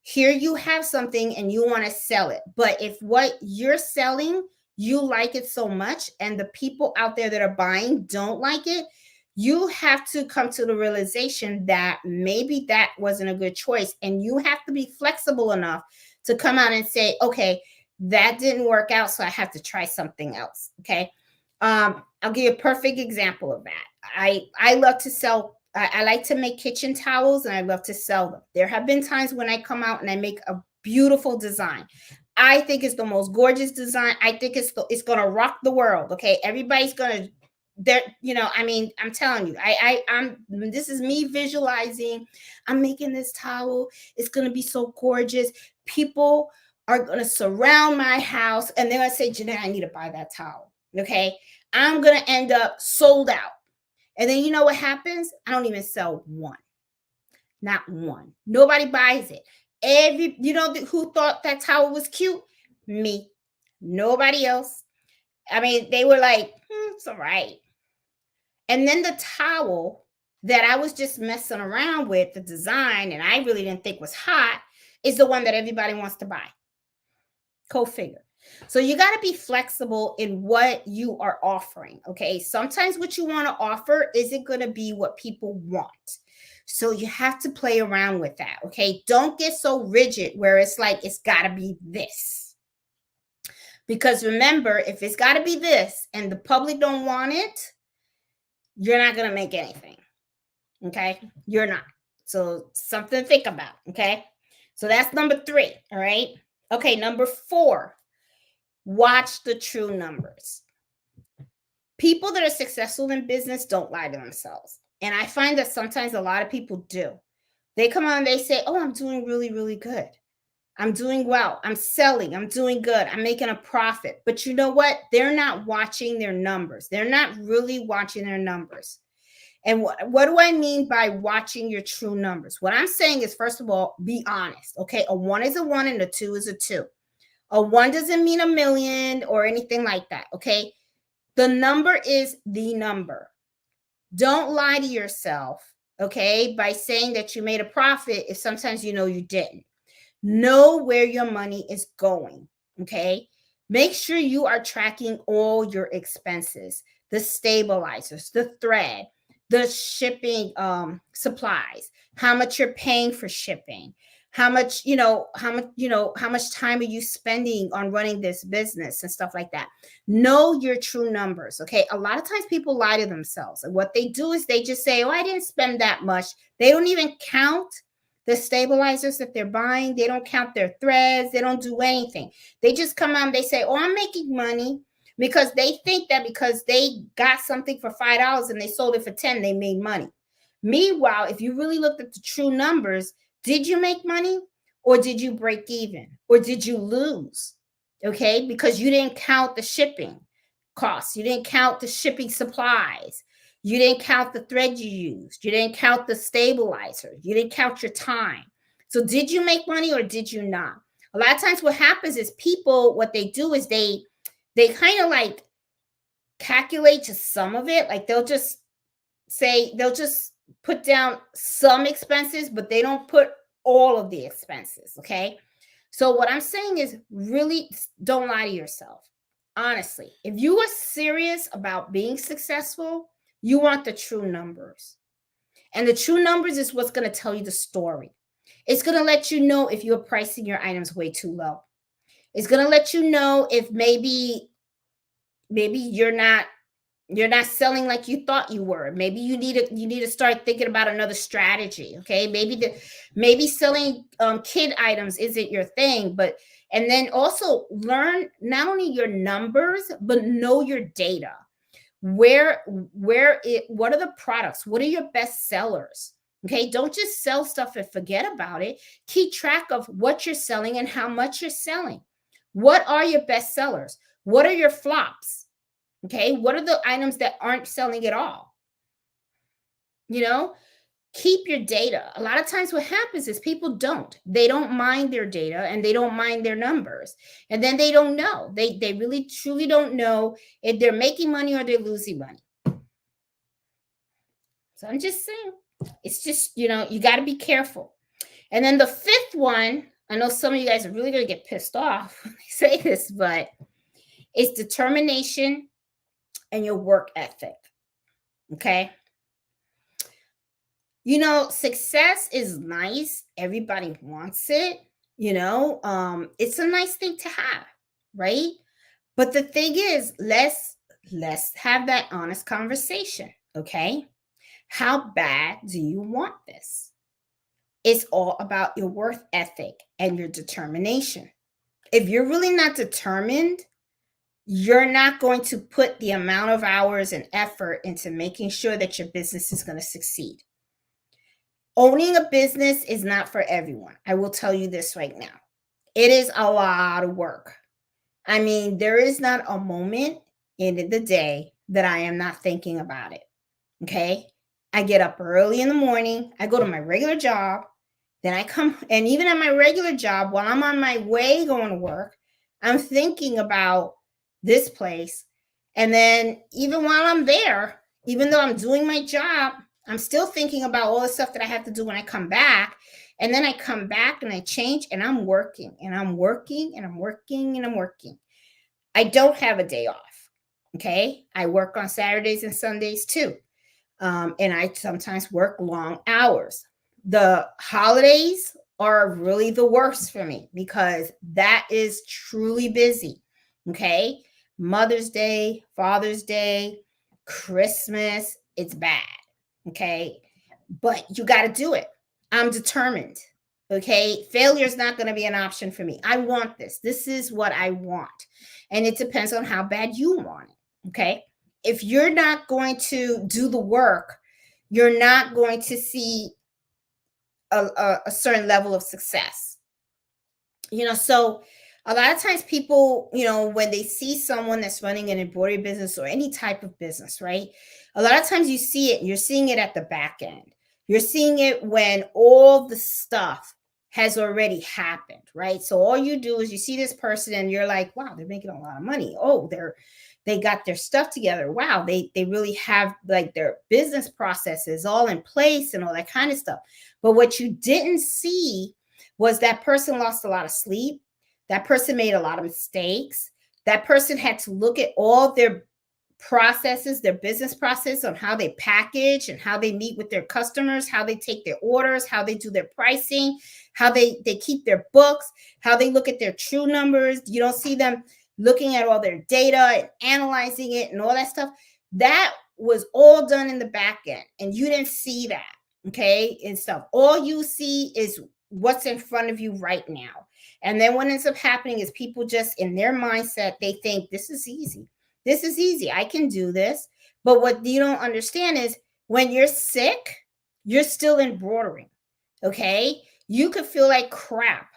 here you have something and you want to sell it. But if what you're selling, you like it so much, and the people out there that are buying don't like it, you have to come to the realization that maybe that wasn't a good choice. And you have to be flexible enough to come out and say, okay, that didn't work out, so I have to try something else. Okay. I'll give you a perfect example of that. I love to sell. I like to make kitchen towels, and I love to sell them. There have been times when I come out and I make a beautiful design. I think it's the most gorgeous design. I think it's gonna rock the world. Okay, everybody's gonna there. I mean, I'm telling you, I'm this is me visualizing. I'm making this towel. It's gonna be so gorgeous. People are gonna surround my house, and they're gonna say, Jeanette, I need to buy that towel. Okay, I'm gonna end up sold out. And then you know what happens? I don't even sell one. Not one. Nobody buys it. Who thought that towel was cute? Me. Nobody else. I mean, they were like, it's all right. And then the towel that I was just messing around with, the design, and I really didn't think was hot, is the one that everybody wants to buy. Go figure. So you got to be flexible in what you are offering. Okay. Sometimes what you want to offer isn't going to be what people want. So you have to play around with that. Okay. Don't get so rigid where it's like, it's got to be this. Because remember, if it's got to be this and the public don't want it, you're not going to make anything. Okay. You're not. So something to think about. Okay. So that's number 3. All right. Okay. Number 4. Watch the true numbers. People that are successful in business don't lie to themselves. And I find that sometimes a lot of people do. They come on and they say, oh, I'm doing really, really good. I'm doing well. I'm selling. I'm doing good. I'm making a profit. But you know what? They're not watching their numbers. They're not really watching their numbers. And what do I mean by watching your true numbers? What I'm saying is, first of all, be honest. Okay. A 1 is a 1 and a 2 is a 2. A 1 doesn't mean a million or anything like that. Okay. The number is the number. Don't lie to yourself. Okay. By saying that you made a profit if sometimes you know you didn't. Know where your money is going. Okay. Make sure you are tracking all your expenses, the stabilizers, the thread, the shipping supplies, how much you're paying for shipping, how much time are you spending on running this business and stuff like that. Know your true numbers. Okay. A lot of times people lie to themselves, and what they do is they just say, oh, I didn't spend that much. They don't even count the stabilizers that they're buying. They don't count their threads. They don't do anything. They just come out and they say, oh, I'm making money, because they think that because they got something for $5 and they sold it for 10, they made money. Meanwhile, if you really looked at the true numbers, did you make money, or did you break even, or did you lose? Okay, because you didn't count the shipping costs. You didn't count the shipping supplies. You didn't count the thread you used. You didn't count the stabilizer. You didn't count your time. So did you make money or did you not? A lot of times what happens is people, what they do is they kind of like calculate just some of it. Like they'll just put down some expenses, but they don't put all of the expenses. Okay. So what I'm saying is, really don't lie to yourself. Honestly, if you are serious about being successful, you want the true numbers. And the true numbers is what's going to tell you the story. It's going to let you know if you're pricing your items way too low. It's going to let you know if maybe you're not selling like you thought you were. Maybe you need to start thinking about another strategy. Okay. Maybe selling kid items isn't your thing, and then also learn not only your numbers, but know your data. What are the products? What are your best sellers? Okay. Don't just sell stuff and forget about it. Keep track of what you're selling and how much you're selling. What are your best sellers? What are your flops? Okay. What are the items that aren't selling at all? You know, keep your data. A lot of times what happens is people don't. They don't mind their data and they don't mind their numbers. And then they don't know. They really truly don't know if they're making money or they're losing money. So I'm just saying, it's just, you got to be careful. And then the fifth one, I know some of you guys are really going to get pissed off when I say this, but it's determination and your work ethic. Okay. Success is nice. Everybody wants it. It's a nice thing to have, right? But the thing is, let's have that honest conversation, okay? How bad do you want this? It's all about your work ethic and your determination. If you're really not determined, you're not going to put the amount of hours and effort into making sure that your business is going to succeed. Owning a business is not for everyone. I will tell you this right now. It is a lot of work. I mean, there is not a moment in the day that I am not thinking about it. Okay. I get up early in the morning. I go to my regular job. Then I come, and even at my regular job, while I'm on my way going to work, I'm thinking about this place. And then even while I'm there, even though I'm doing my job, I'm still thinking about all the stuff that I have to do when I come back. And then I come back and I change and I'm working and I'm working and I'm working and I'm working. I don't have a day off. Okay. I work on Saturdays and Sundays too. And I sometimes work long hours. The holidays are really the worst for me because that is truly busy. Okay. Mother's Day, Father's Day, Christmas, it's bad. Okay. But you got to do it. I'm determined. Okay. Failure is not going to be an option for me. I want this. This is what I want. And it depends on how bad you want it. Okay. If you're not going to do the work, you're not going to see a certain level of success. So a lot of times people, when they see someone that's running an embroidery business or any type of business, right? A lot of times you see it, you're seeing it at the back end. You're seeing it when all the stuff has already happened, right? So all you do is you see this person and you're like, wow, they're making a lot of money. Oh, they got their stuff together. Wow, they really have like their business processes all in place and all that kind of stuff. But what you didn't see was that person lost a lot of sleep. That person made a lot of mistakes. That person had to look at all their processes, their business process on how they package and how they meet with their customers, how they take their orders, how they do their pricing, how they keep their books, how they look at their true numbers. You don't see them looking at all their data and analyzing it and all that stuff. That was all done in the back end and you didn't see that. Okay. And stuff. All you see is what's in front of you right now. And then what ends up happening is people just in their mindset, they think this is easy. This is easy. I can do this. But what you don't understand is when you're sick, you're still embroidering. Okay. You could feel like crap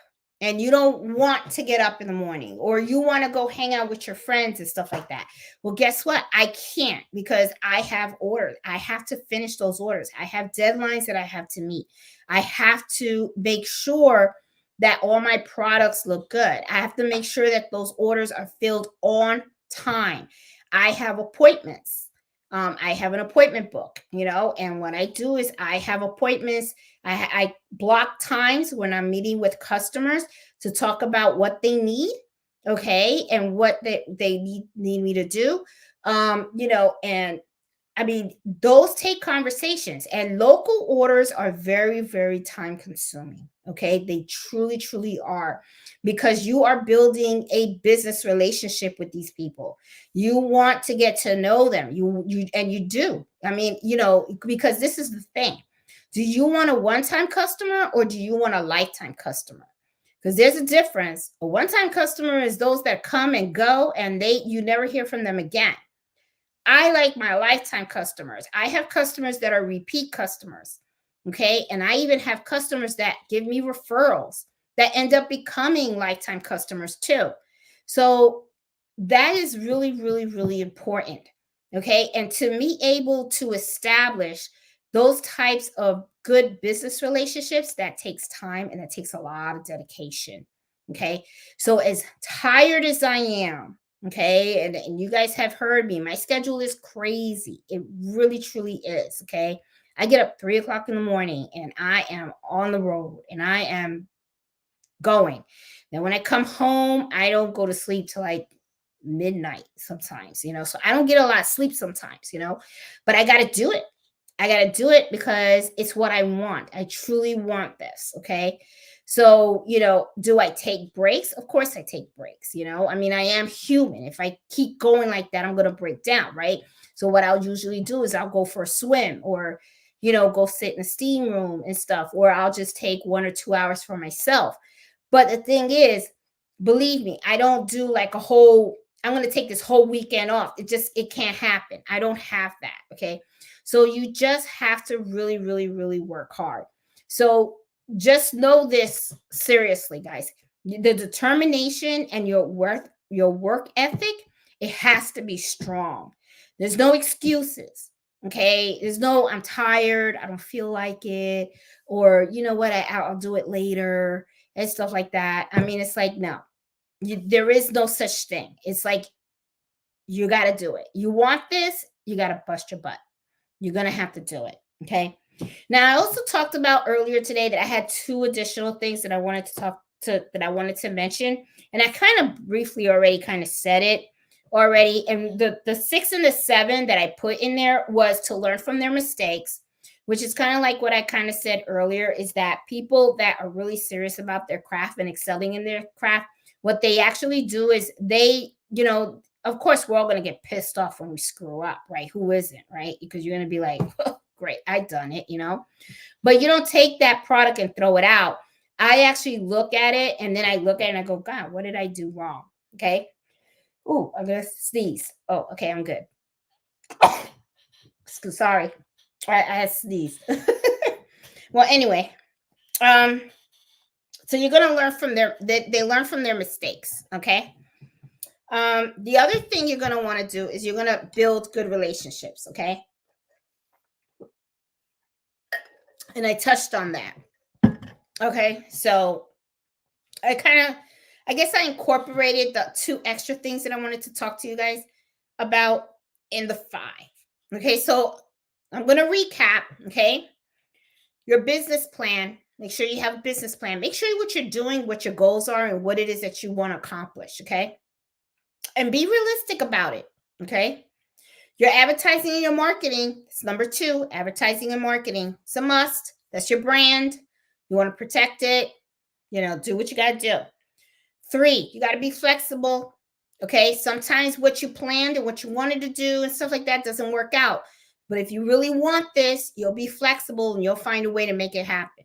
and you don't want to get up in the morning or you want to go hang out with your friends and stuff like that. Well, guess what? I can't because I have orders. I have to finish those orders. I have deadlines that I have to meet. I have to make sure that all my products look good. I have to make sure that those orders are filled on time. I have appointments. I have an appointment book, and what I do is I have appointments. I block times when I'm meeting with customers to talk about what they need, okay, and what they need me to do, and I mean, those take conversations and local orders are very, very time consuming. Okay. They truly, truly are because you are building a business relationship with these people. You want to get to know them. You do. I mean, because this is the thing. Do you want a one-time customer or do you want a lifetime customer? Because there's a difference. A one-time customer is those that come and go and you never hear from them again. I like my lifetime customers. I have customers that are repeat customers. Okay. And I even have customers that give me referrals that end up becoming lifetime customers too. So that is really, really, really important. Okay. And to be able to establish those types of good business relationships, that takes time and that takes a lot of dedication. Okay. So, as tired as I am, okay, and you guys have heard me, my schedule is crazy. It really, truly is. Okay. I get up 3 o'clock in the morning and I am on the road and I am going. Then when I come home, I don't go to sleep till like midnight sometimes, So I don't get a lot of sleep sometimes, but I got to do it. I got to do it because it's what I want. I truly want this. Okay. So, do I take breaks? Of course I take breaks, I mean, I am human. If I keep going like that, I'm going to break down, right? So, what I'll usually do is I'll go for a swim or, go sit in the steam room and stuff, or I'll just take 1 or 2 hours for myself. But the thing is, believe me, I don't do like a whole, I'm going to take this whole weekend off. It can't happen. I don't have that. Okay. So you just have to really, really, really work hard. So just know this seriously, guys. The determination and your work ethic, it has to be strong. There's no excuses. Okay. There's no, I'm tired. I don't feel like it. Or, you know what? I'll do it later and stuff like that. I mean, it's like, no, there is no such thing. It's like, you got to do it. You want this, you got to bust your butt. You're going to have to do it. Okay. Now, I also talked about earlier today that I had two additional things that I wanted to mention. And I kind of briefly already kind of said it already. And the 6 and the 7 that I put in there was to learn from their mistakes, which is kind of like what I kind of said earlier, is that people that are really serious about their craft and excelling in their craft, what they actually do is they, of course, we're all going to get pissed off when we screw up, right? Who isn't, right? Because you're going to be like, oh, great, I done it, But you don't take that product and throw it out. I actually look at it and then I look at it and I go, God, what did I do wrong? Okay. Oh, I'm going to sneeze. Oh, okay, I'm good. Sorry. I had sneezed. Well, anyway, so you're going to learn from they learn from their mistakes. Okay. The other thing you're going to want to do is you're going to build good relationships. Okay. And I touched on that. Okay. So I guess I incorporated the 2 extra things that I wanted to talk to you guys about in the 5. Okay. So I'm going to recap. Okay. Your business plan. Make sure you have a business plan. Make sure what you're doing, what your goals are, and what it is that you want to accomplish. Okay. And be realistic about it. Okay. Your advertising and your marketing. It's number 2. Advertising and marketing. It's a must. That's your brand. You want to protect it. Do what you got to do. 3, you got to be flexible. Okay. Sometimes what you planned and what you wanted to do and stuff like that doesn't work out. But if you really want this, you'll be flexible and you'll find a way to make it happen.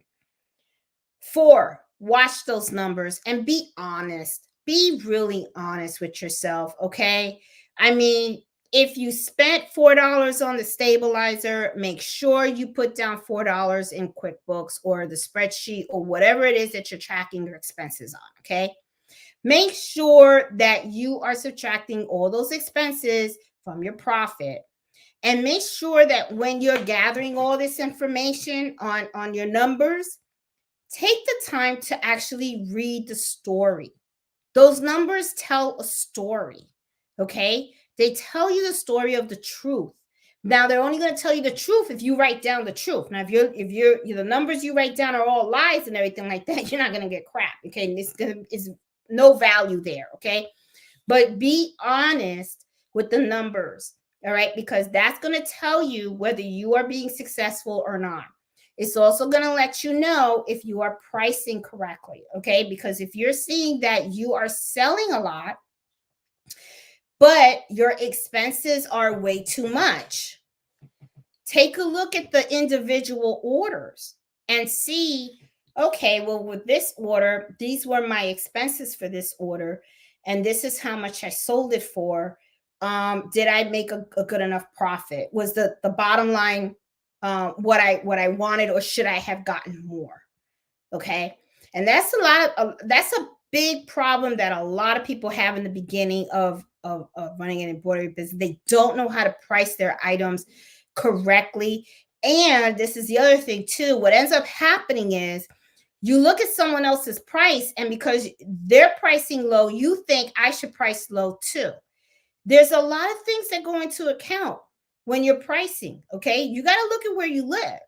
4, watch those numbers and be honest. Be really honest with yourself. Okay. I mean, if you spent $4 on the stabilizer, make sure you put down $4 in QuickBooks or the spreadsheet or whatever it is that you're tracking your expenses on. Okay. Make sure that you are subtracting all those expenses from your profit. And make sure that when you're gathering all this information on your numbers, take the time to actually read the story. Those numbers tell a story. Okay. They tell you the story of the truth. Now they're only going to tell you the truth if you write down the truth. Now, if the numbers you write down are all lies and everything like that, you're not going to get crap. Okay. Is no value there. Okay. But be honest with the numbers. All right. Because that's going to tell you whether you are being successful or not. It's also going to let you know if you are pricing correctly. Okay. Because if you're seeing that you are selling a lot, but your expenses are way too much, take a look at the individual orders and see, okay, well, with this order, these were my expenses for this order, and this is how much I sold it for. Did I make a good enough profit? Was the bottom line what I wanted, or should I have gotten more? Okay. And that's a big problem that a lot of people have in the beginning of of running an embroidery business. They don't know how to price their items correctly. And this is the other thing too. What ends up happening is you look at someone else's price, and because they're pricing low, you think I should price low too. There's a lot of things that go into account when you're pricing. Okay. You got to look at where you live.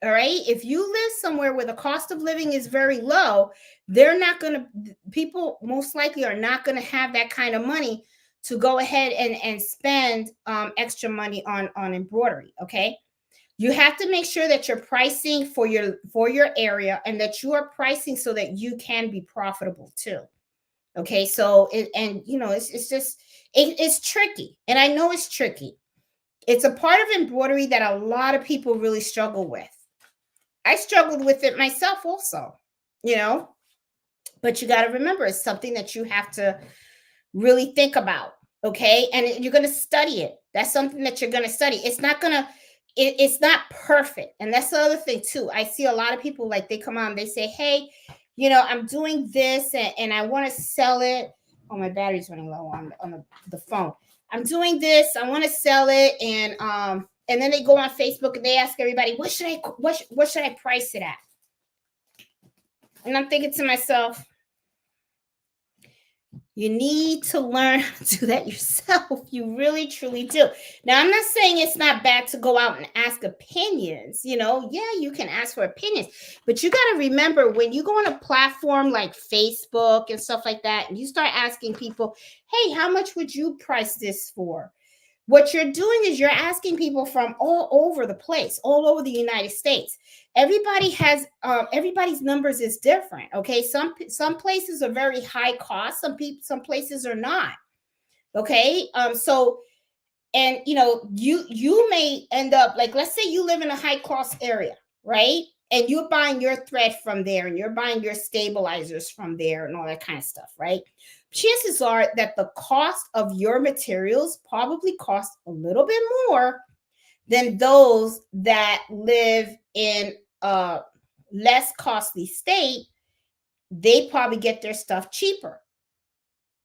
All right. If you live somewhere where the cost of living is very low, they're not going to, people most likely are not going to have that kind of money to go ahead and spend extra money on embroidery. Okay. You have to make sure that you're pricing for your area, and that you are pricing so that you can be profitable too. Okay. So it's just, it's tricky. And I know it's tricky. It's a part of embroidery that a lot of people really struggle with. I struggled with it myself also, but you got to remember, it's something that you have to really think about. Okay. And you're going to study it. That's something that you're going to study. It's not perfect. And that's the other thing too. I see a lot of people, like, they come on, they say, hey, I'm doing this and I want to sell it. Oh, my battery's running low on the phone. I'm doing this. I want to sell it. And then they go on Facebook and they ask everybody, what should I price it at? And I'm thinking to myself, you need to learn how to do that yourself. You really, truly do. Now, I'm not saying it's not bad to go out and ask opinions. Yeah, you can ask for opinions. But you got to remember, when you go on a platform like Facebook and stuff like that, and you start asking people, hey, how much would you price this for? What you're doing is you're asking people from all over the place, all over the United States. Everybody has everybody's numbers is different. Okay, some places are very high cost. Some places are not. Okay, so, and you may end up, like, let's say you live in a high cost area, right? And you're buying your thread from there, and you're buying your stabilizers from there, and all that kind of stuff, right? Chances are that the cost of your materials probably cost a little bit more than those that live in a less costly state. They probably get their stuff cheaper.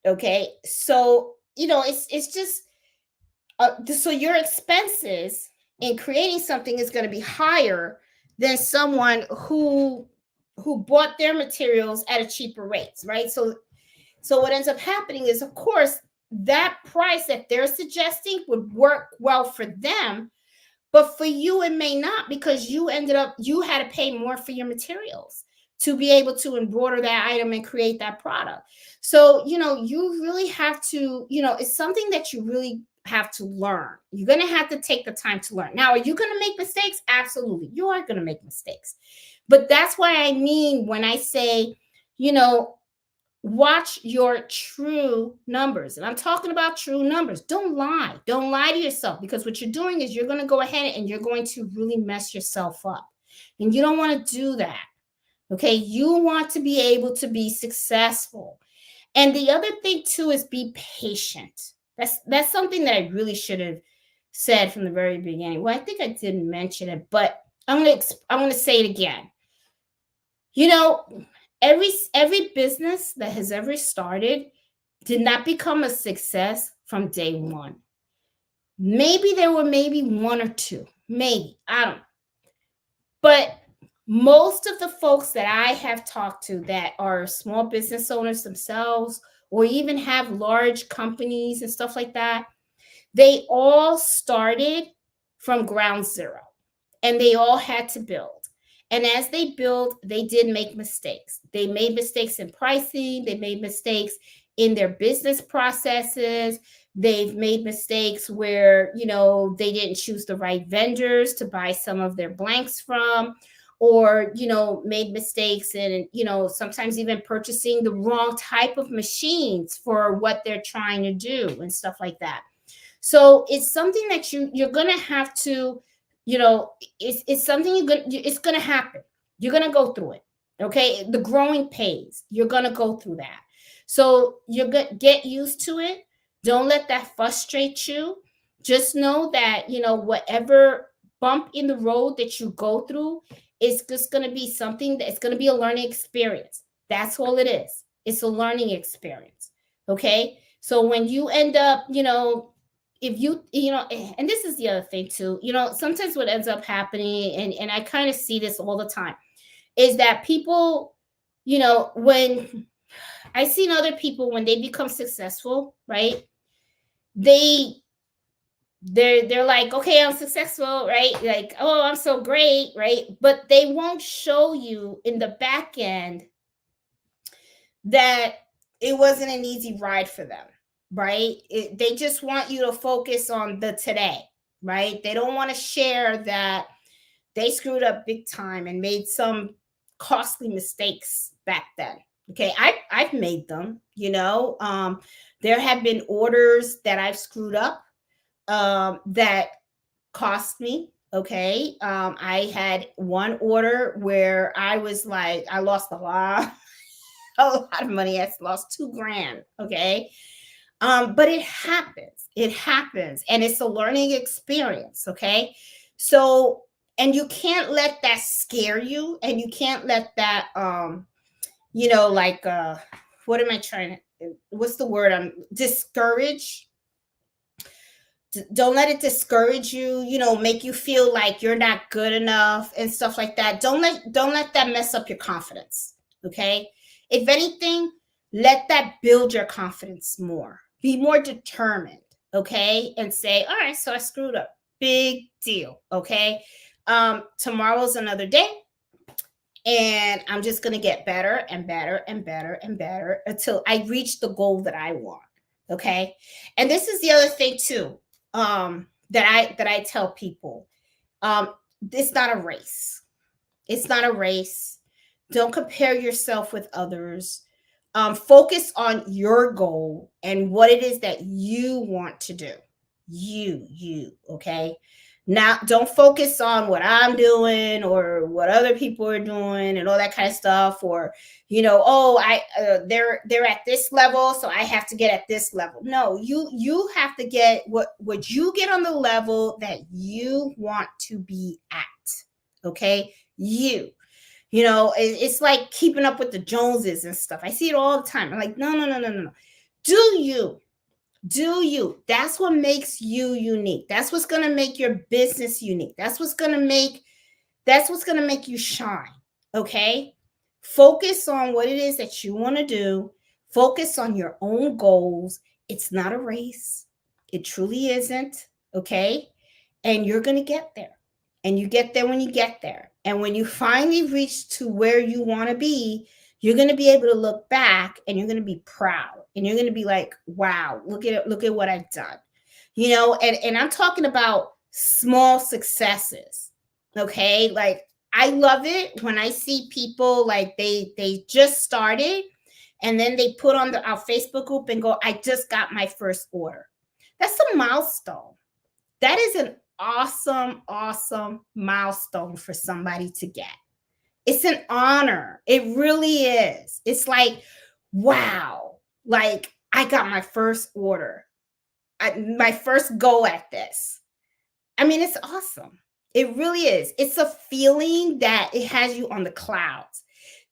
Okay, so it's just so your expenses in creating something is going to be higher than someone who bought their materials at a cheaper rates, right? So what ends up happening is, of course, that price that they're suggesting would work well for them, but for you, it may not, because you had to pay more for your materials to be able to embroider that item and create that product. So, you really have to, it's something that you really have to learn. You're going to have to take the time to learn. Now, are you going to make mistakes? Absolutely. You are going to make mistakes. But that's why I mean, when I say, watch your true numbers. And I'm talking about true numbers. Don't lie. Don't lie to yourself, because what you're doing is you're going to go ahead and you're going to really mess yourself up. And you don't want to do that. Okay. You want to be able to be successful. And the other thing too is be patient. That's something that I really should have said from the very beginning. Well, I think I didn't mention it, but I'm going to say it again. Every business that has ever started did not become a success from day one. Maybe there were one or two, maybe, I don't know. But most of the folks that I have talked to that are small business owners themselves, or even have large companies and stuff like that, they all started from ground zero, and they all had to build. And as they built, they did make mistakes. They made mistakes in pricing. They made mistakes in their business processes. They've made mistakes where, they didn't choose the right vendors to buy some of their blanks from, or, made mistakes in, sometimes even purchasing the wrong type of machines for what they're trying to do and stuff like that. So it's something that you're going to have to, it's something it's going to happen. You're going to go through it. Okay. The growing pays. You're going to go through that. So you're going to get used to it. Don't let that frustrate you. Just know that, whatever bump in the road that you go through is just going to be something that's going to be a learning experience. That's all it is. It's a learning experience. Okay. So when you end up, if and this is the other thing too, sometimes what ends up happening, and I kind of see this all the time, is that people, when I seen other people when they become successful, right? They they're like, okay, I'm successful, right? Like, oh, I'm so great, right? But they won't show you in the back end that it wasn't an easy ride for them, right? They just want you to focus on the today, right? They don't want to share that they screwed up big time and made some costly mistakes back then. Okay, I've made them. There have been orders that I've screwed up, that cost me. Okay, I had one order where I was like, I lost a lot, a lot of money. I lost 2 grand. Okay, but it happens. It happens, and it's a learning experience. Okay, so, and you can't let that scare you, and you can't let that like what am I trying to? What's the word? Discourage. Don't let it discourage you. Make you feel like you're not good enough and stuff like that. Don't let that mess up your confidence. Okay, if anything, let that build your confidence more. Be more determined. Okay, and say, all right, so I screwed up, big deal. Okay, tomorrow's another day, and I'm just going to get better and better and better and better until I reach the goal that I want. Okay, and this is the other thing too, that I tell people. It's not a race. It's not a race. Don't compare yourself with others. Focus on your goal and what it is that you want to do. Okay? Now, don't focus on what I'm doing or what other people are doing and all that kind of stuff. Or, oh, they're at this level, so I have to get at this level. No, you have to get what you get on the level that you want to be at. Okay, it's like keeping up with the Joneses and stuff. I see it all the time. I'm like, no, no, no, no, no, no. Do you. That's what makes you unique. That's what's going to make your business unique. That's what's going to make you shine. Okay, focus on what it is that you want to do. Focus on your own goals. It's not a race. It truly isn't. Okay, and you're going to get there. And you get there when you get there. And when you finally reach to where you want to be, you're going to be able to look back and you're going to be proud. And you're going to be like, wow, look at what I've done. And I'm talking about small successes. Okay? Like, I love it when I see people like they just started, and then they put on our Facebook group and go, I just got my first order. That's a milestone. That is an awesome, awesome milestone for somebody to get. It's an honor. It really is. It's like, wow, like I got my first order, my first go at this. I mean, it's awesome. It really is. It's a feeling that it has you on the clouds.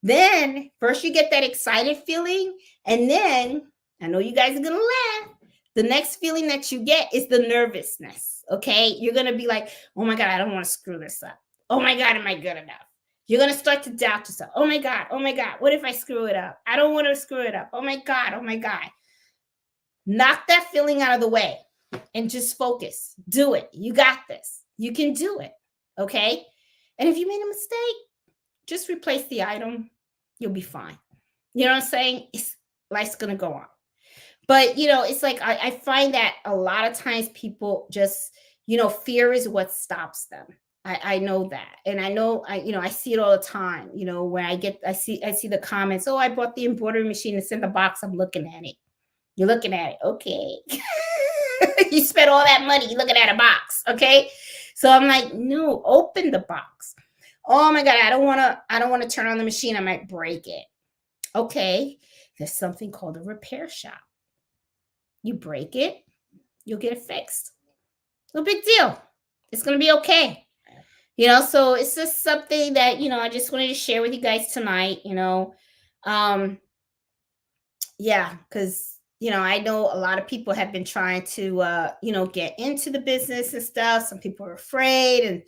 Then first you get that excited feeling, and then I know you guys are going to laugh. The next feeling that you get is the nervousness. Okay. You're going to be like, oh my God, I don't want to screw this up. Oh my God, am I good enough? You're going to start to doubt yourself. Oh my God. Oh my God. What if I screw it up? I don't want to screw it up. Oh my God. Oh my God. Knock that feeling out of the way and just focus. Do it. You got this. You can do it. Okay. And if you made a mistake, just replace the item. You'll be fine. You know what I'm saying? Life's going to go on. But, it's like I find that a lot of times people just, fear is what stops them. I know that. And I know, I see it all the time, where I see the comments. Oh, I bought the embroidery machine. It's in the box. I'm looking at it. You're looking at it. Okay. You spent all that money. You're looking at a box. Okay. So I'm like, no, open the box. Oh my God. I don't want to turn on the machine. I might break it. Okay. There's something called a repair shop. You break it, you'll get it fixed. No big deal. It's going to be okay. So it's just something that, I just wanted to share with you guys tonight, yeah, because I know a lot of people have been trying to, get into the business and stuff. Some people are afraid, and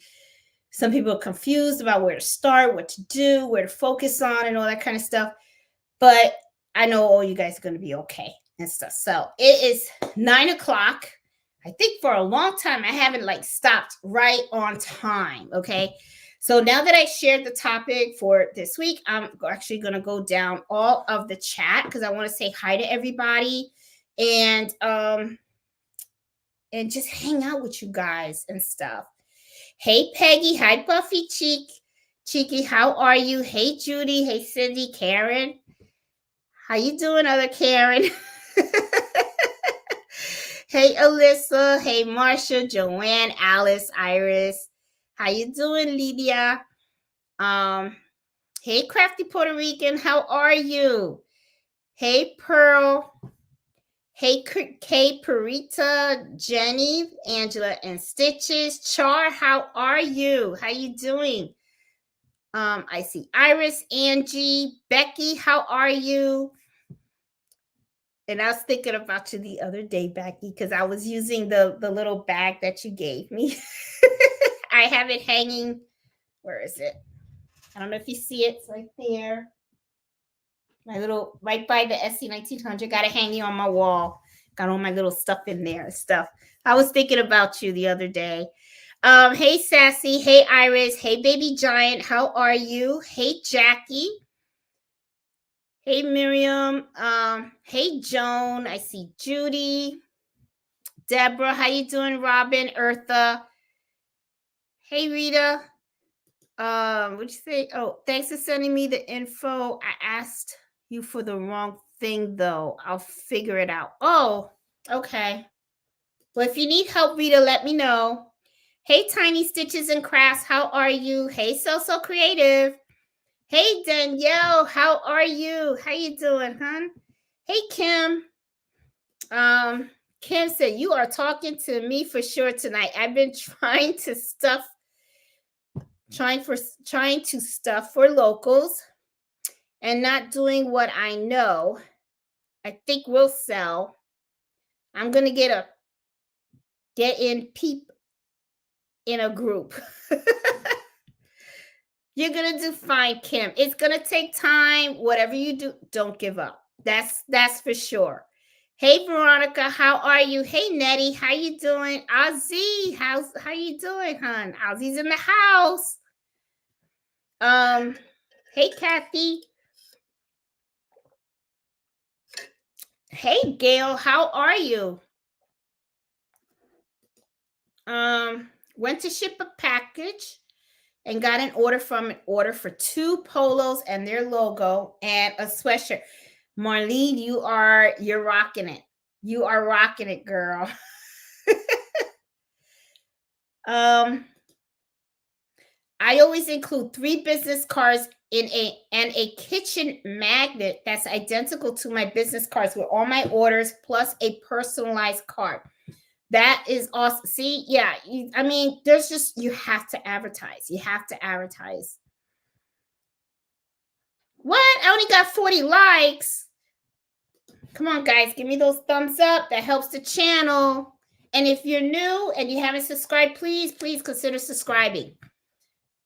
some people are confused about where to start, what to do, where to focus on, and all that kind of stuff. But I know all you guys are going to be okay and stuff. So it is 9 o'clock. I think for a long time I haven't like stopped right on time. Okay. So now that I shared the topic for this week, I'm actually going to go down all of the chat because I want to say hi to everybody and just hang out with you guys and stuff. Hey Peggy, hi Buffy Cheeky, how are you? Hey Judy, hey Cindy, Karen. How you doing, other Karen? Hey Alyssa, hey Marsha, Joanne, Alice, Iris. How you doing, Lydia? Hey Crafty Puerto Rican, how are you? Hey Pearl. Hey Kay Parita, Jenny, Angela, and Stitches. Char, how are you? How you doing? I see Iris, Angie, Becky, how are you? And I was thinking about you the other day, Becky, because I was using the little bag that you gave me. I have it hanging. Where is it? I don't know if you see it. It's right there. My little, right by the SC1900. Got it hanging on my wall. Got all my little stuff in there and stuff. I was thinking about you the other day. Hey, Sassy. Hey, Iris. Hey, Baby Giant. How are you? Hey, Jackie. Hey, Miriam. Hey, Joan. I see Judy. Deborah, how you doing? Robin, Eartha. Hey, Rita. What'd you say? Oh, thanks for sending me the info. I asked you for the wrong thing, though. I'll figure it out. Oh, okay. Well, if you need help, Rita, let me know. Hey, Tiny Stitches and Crafts, how are you? Hey, So Creative. Hey, Danielle, how are you? How you doing, hon? Hey, Kim. Kim said, you are talking to me for sure tonight. I've been trying to stuff for locals and not doing what I know I think will sell. I'm going to get in peep in a group. You're going to do fine, Kim. It's going to take time. Whatever you do, don't give up. That's for sure. Hey, Veronica, how are you? Hey, Nettie, how you doing? Ozzy, how you doing, hon? Ozzy's in the house. Hey, Kathy. Hey, Gail, how are you? Went to ship a package and got an order for 2 polos and their logo and a sweatshirt. Marlene, you're rocking it. You are rocking it, girl. I always include 3 business cards and a kitchen magnet that's identical to my business cards with all my orders plus a personalized card. That is awesome. See, yeah, I mean, you have to advertise. You have to advertise. What? I only got 40 likes. Come on, guys, give me those thumbs up. That helps the channel. And if you're new and you haven't subscribed, please consider subscribing.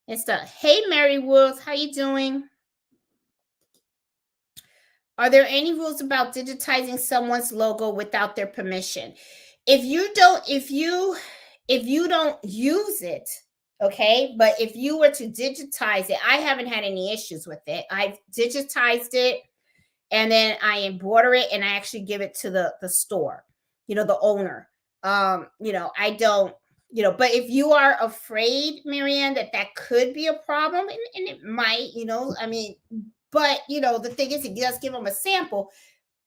And stuff. Hey, Mary Woods, how you doing? Are there any rules about digitizing someone's logo without their permission? If you don't use it, okay, but if you were to digitize it, I haven't had any issues with it. I've digitized it and then I embroider it and I actually give it to the store, the owner. I don't, but if you are afraid, Marianne, that could be a problem, and it might, I mean, but the thing is, you just give them a sample,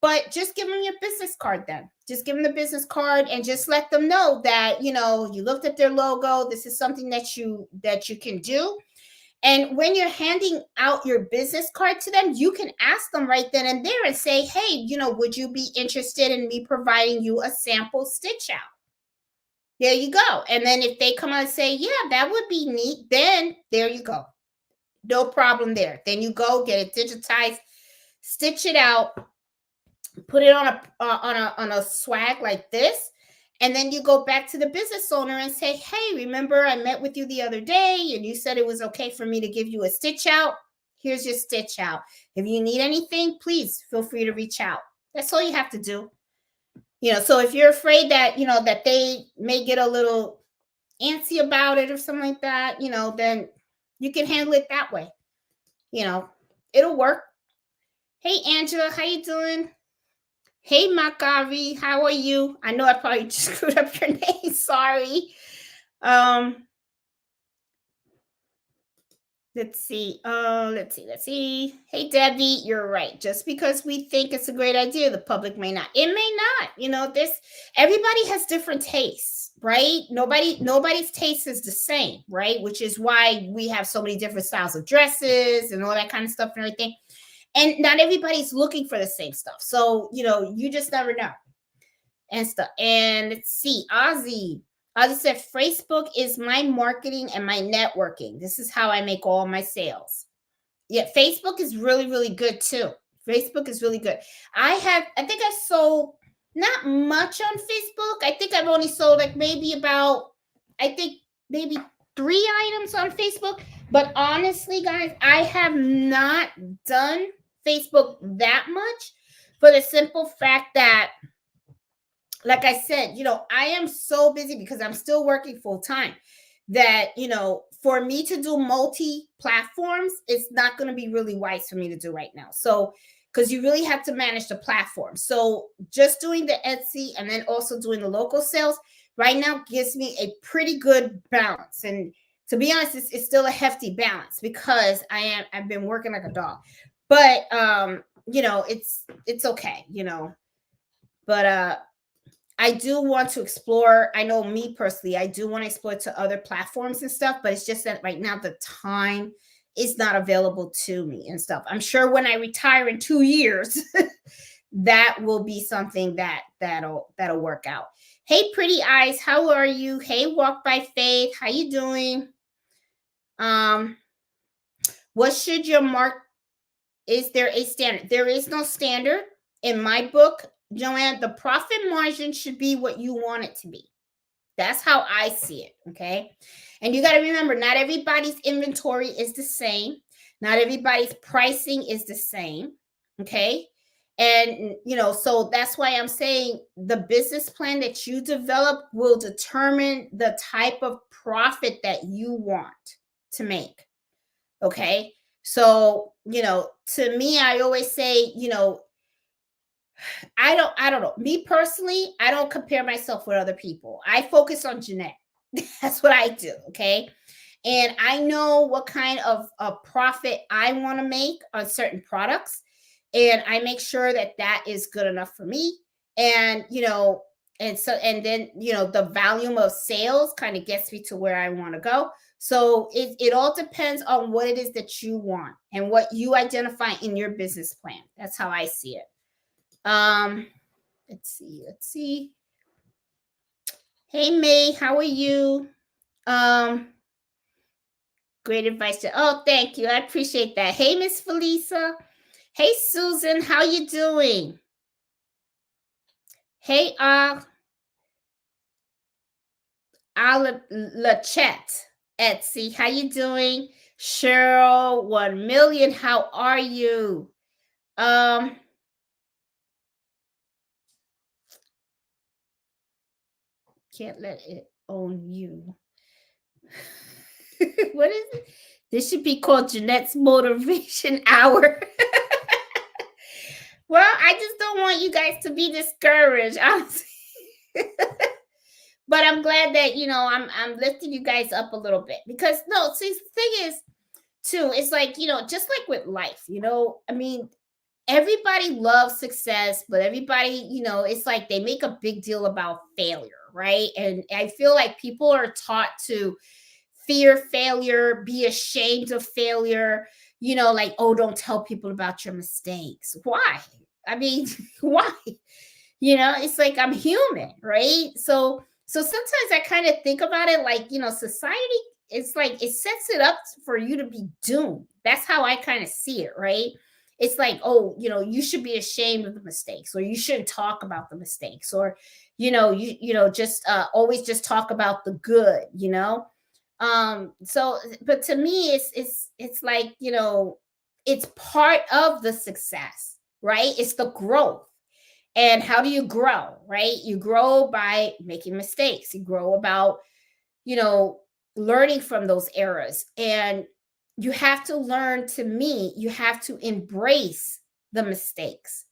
but just give them your business card then. Just give them the business card and just let them know that, you looked at their logo. This is something that you can do. And when you're handing out your business card to them, you can ask them right then and there and say, hey, would you be interested in me providing you a sample stitch out? There you go. And then if they come out and say, yeah, that would be neat, then there you go. No problem there. Then you go get it digitized, stitch it out, put it on a swag like this, and then you go back to the business owner and say, hey, remember I met with you the other day and you said it was okay for me to give you a stitch out. Here's your stitch out. If you need anything, please feel free to reach out. That's all you have to do. So if you're afraid that that they may get a little antsy about it or something like that, then you can handle it that way. It'll work. Hey Angela, how you doing? Hey Macari, how are you? I know I probably just screwed up your name. Sorry. Let's see. Let's see. Hey Debbie, you're right. Just because we think it's a great idea, the public may not. It may not. Everybody has different tastes, right? Nobody's taste is the same, right? Which is why we have so many different styles of dresses and all that kind of stuff and everything. And not everybody's looking for the same stuff. So, you just never know. And stuff. And let's see, Ozzy said, Facebook is my marketing and my networking. This is how I make all my sales. Yeah, Facebook is really, really good too. Facebook is really good. I think I sold not much on Facebook. I think I've only sold like maybe 3 items on Facebook. But honestly, guys, I have not done Facebook that much for the simple fact that, like I said, I am so busy because I'm still working full time that, for me to do multi-platforms, it's not going to be really wise for me to do right now. So, because you really have to manage the platform. So just doing the Etsy and then also doing the local sales right now gives me a pretty good balance. And to be honest, it's still a hefty balance because I've been working like a dog. But, it's okay, but, I do want to explore. I know me personally, I do want to explore to other platforms and stuff, but it's just that right now the time is not available to me and stuff. I'm sure when I retire in 2 years, that will be something that'll work out. Hey, Pretty Eyes, how are you? Hey, Walk by Faith, how you doing? What should your mark? Is there a standard? There is no standard in my book, Joanne. The profit margin should be what you want it to be. That's how I see it. Okay. And you got to remember, not everybody's inventory is the same. Not everybody's pricing is the same. Okay. And, so that's why I'm saying the business plan that you develop will determine the type of profit that you want to make. Okay. So, to me, I always say, I don't know. Me personally, I don't compare myself with other people. I focus on Jeanette. That's what I do. Okay. And I know what kind of a profit I want to make on certain products. And I make sure that is good enough for me. And, and then, the volume of sales kind of gets me to where I want to go. So it all depends on what it is that you want and what you identify in your business plan. That's how I see it. Let's see. Hey May, how are you? Great advice. Oh, thank you. I appreciate that. Hey Miss Felisa. Hey Susan, how you doing? Hey Lachette. Etsy, how you doing? Cheryl, 1 million, how are you? Can't let it own you. What is it? This should be called Jeanette's Motivation Hour. Well, I just don't want you guys to be discouraged, honestly. But I'm glad that, I'm lifting you guys up a little bit because see, the thing is too, it's like, just like with life, I mean, everybody loves success, but everybody, it's like they make a big deal about failure, right? And I feel like people are taught to fear failure, be ashamed of failure, like, oh, don't tell people about your mistakes. Why? I mean, why? It's like I'm human, right? So sometimes I kind of think about it like, society, it's like it sets it up for you to be doomed. That's how I kind of see it, right? it's like, oh, you should be ashamed of the mistakes, or you shouldn't talk about the mistakes, or just always just talk about the good. So, but to me, it's like, it's part of the success, right? It's the growth. And how do you grow, right? You grow by making mistakes. You grow about, you know, learning from those errors. And you have to learn, to me, you have to embrace the mistakes,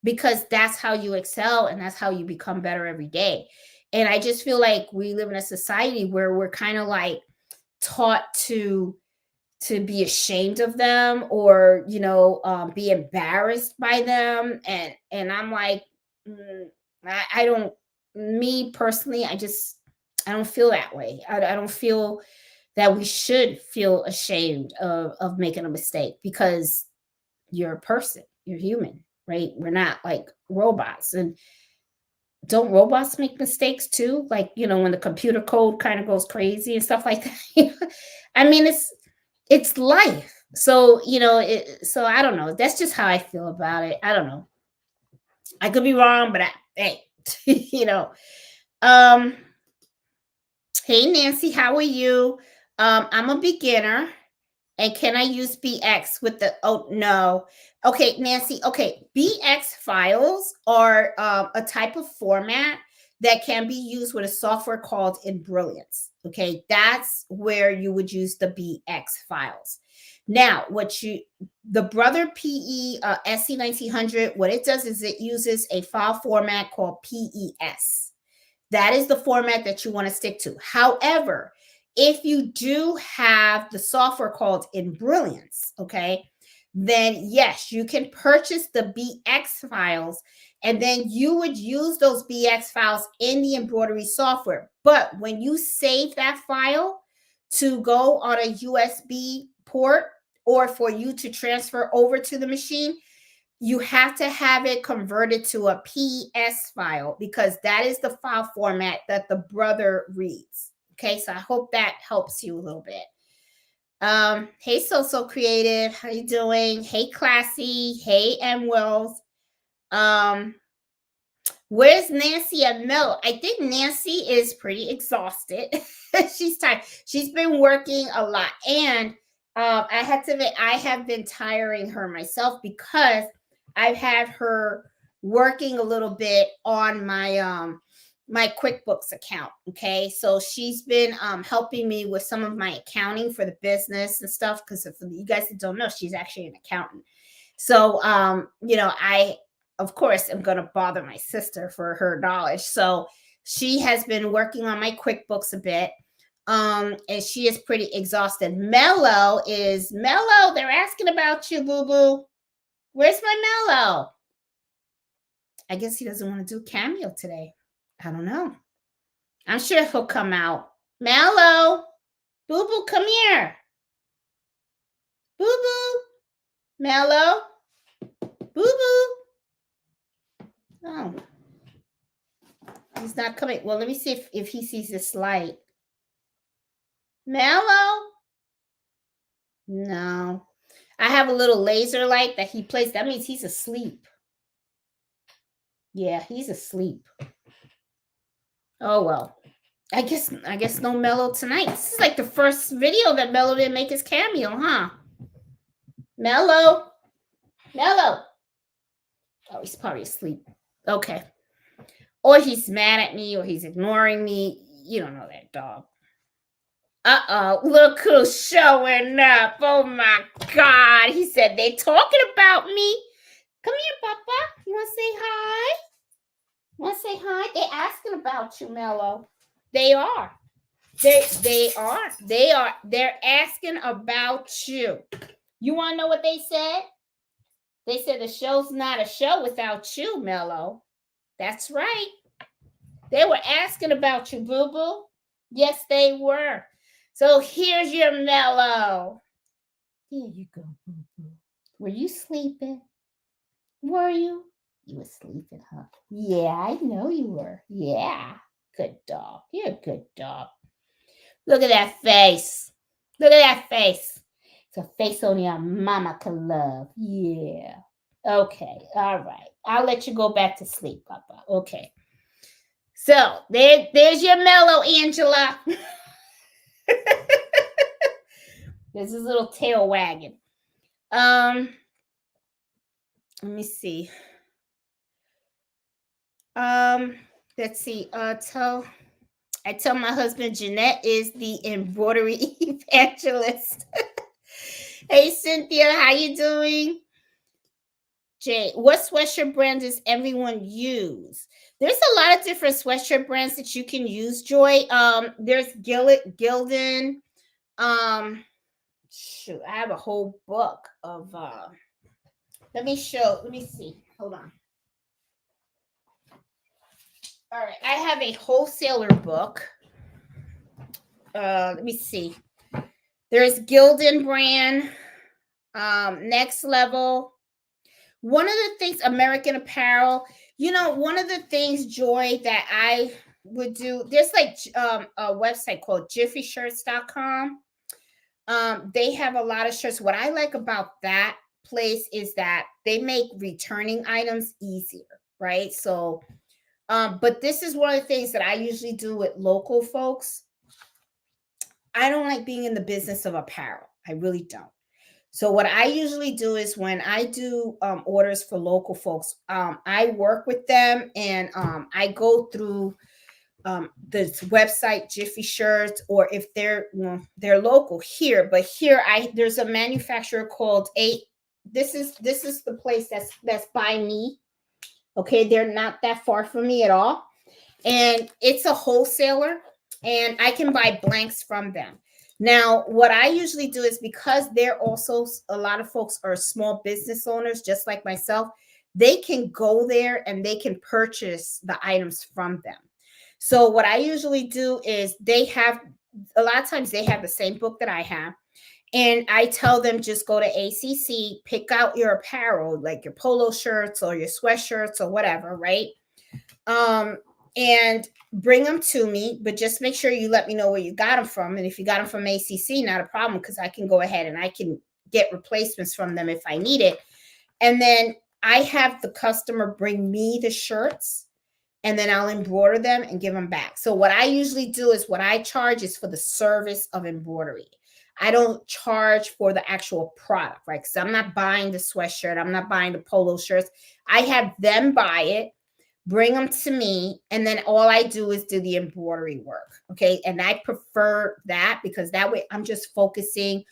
because that's how you excel and that's how you become better every day. And I just feel like we live in a society where we're kind of like taught to be ashamed of them, or be embarrassed by them. And I'm like, I don't, me personally, I don't feel that way. I don't feel that we should feel ashamed of making a mistake, because you're a person, you're human, right? We're not like robots. And don't robots make mistakes too? Like, when the computer code kind of goes crazy and stuff like that. I mean, it's life. So, so I don't know. That's just how I feel about it. I don't know. I could be wrong, but hey, um, hey Nancy, how are you? I'm a beginner. And can I use BX with the, oh no. Okay, Nancy. Okay, BX files are a type of format that can be used with a software called Embroidery. Okay, that's where you would use the BX files. Now, the Brother PE SC 1900, what it does is it uses a file format called PES. That is the format that you want to stick to. However, if you do have the software called Embroidery, okay, then yes, you can purchase the BX files, and then you would use those BX files in the embroidery software. But when you save that file to go on a USB port, or for you to transfer over to the machine, you have to have it converted to a PS file, because that is the file format that the Brother reads. Okay, so I hope that helps you a little bit. Hey, so creative, how you doing? Hey, Classy. Hey, M Wells. Where's Nancy and Mel? I think Nancy is pretty exhausted. She's tired. She's been working a lot, and I had to admit, I have been tiring her myself, because I've had her working a little bit on my QuickBooks account. Okay, so she's been helping me with some of my accounting for the business and stuff, because if you guys that don't know, she's actually an accountant. So I, of course, am going to bother my sister for her knowledge. So she has been working on my QuickBooks a bit. And she is pretty exhausted. Mello, they're asking about you, boo-boo. Where's my Mello? I guess he doesn't want to do Cameo today. I don't know. I'm sure he'll come out. Mello, boo-boo, come here. Boo-boo, Mello, boo-boo. Oh, he's not coming. Well, let me see if he sees this light. Mello? No. I have a little laser light that he plays. That means he's asleep. Yeah, he's asleep. Oh, well. I guess no Mello tonight. This is like the first video that Mello didn't make his cameo, huh? Mello. Oh, he's probably asleep. Okay. Or he's mad at me, or he's ignoring me. You don't know that dog. Uh-oh, look who's showing up. Oh my God. He said they talking about me. Come here, Papa. You want to say hi? Want to say hi? They're asking about you, Mello. They are. They are. They're asking about you. You want to know what they said? They said the show's not a show without you, Mello. That's right. They were asking about you, boo-boo. Yes, they were. So here's your Mello. Here you go, boo-boo. Were you sleeping? Were you? You were sleeping, huh? Yeah, I know you were. Yeah. Good dog. You're a good dog. Look at that face. Look at that face. It's a face only a mama can love. Yeah. Okay. All right. I'll let you go back to sleep, Papa. Okay. So there's your mellow, Angela. There's his little tail wagging. Let me see. Let's see. I tell my husband Jeanette is the embroidery evangelist. Hey Cynthia, how you doing? Jay, what sweatshirt brand does everyone use? There's a lot of different sweatshirt brands that you can use, Joy. There's Gildan. Shoot, I have a whole book of let me see. Hold on. All right, I have a wholesaler book. Let me see. There's Gildan brand, Next Level. One of the things, American Apparel, one of the things, Joy, that I would do, there's like a website called jiffyshirts.com. They have a lot of shirts. What I like about that place is that they make returning items easier, right? So, but this is one of the things that I usually do with local folks. I don't like being in the business of apparel. I really don't. So what I usually do is when I do orders for local folks, I work with them and I go through this website, Jiffy Shirts, or if they're local here, but here there's a manufacturer called this is the place that's by me. Okay, they're not that far from me at all, and it's a wholesaler, and I can buy blanks from them. Now, what I usually do is because they're also, a lot of folks are small business owners, just like myself, they can go there and they can purchase the items from them. So what I usually do is a lot of times they have the same book that I have. And I tell them just go to ACC, pick out your apparel, like your polo shirts or your sweatshirts or whatever, right? And bring them to me, but just make sure you let me know where you got them from. And if you got them from ACC, not a problem, because I can go ahead and I can get replacements from them if I need it. And then I have the customer bring me the shirts, and then I'll embroider them and give them back. So what I usually do is what I charge is for the service of embroidery. I don't charge for the actual product, right? Because I'm not buying the sweatshirt. I'm not buying the polo shirts. I have them buy it, bring them to me, and then all I do is do the embroidery work. Okay. And I prefer that because that way I'm just focusing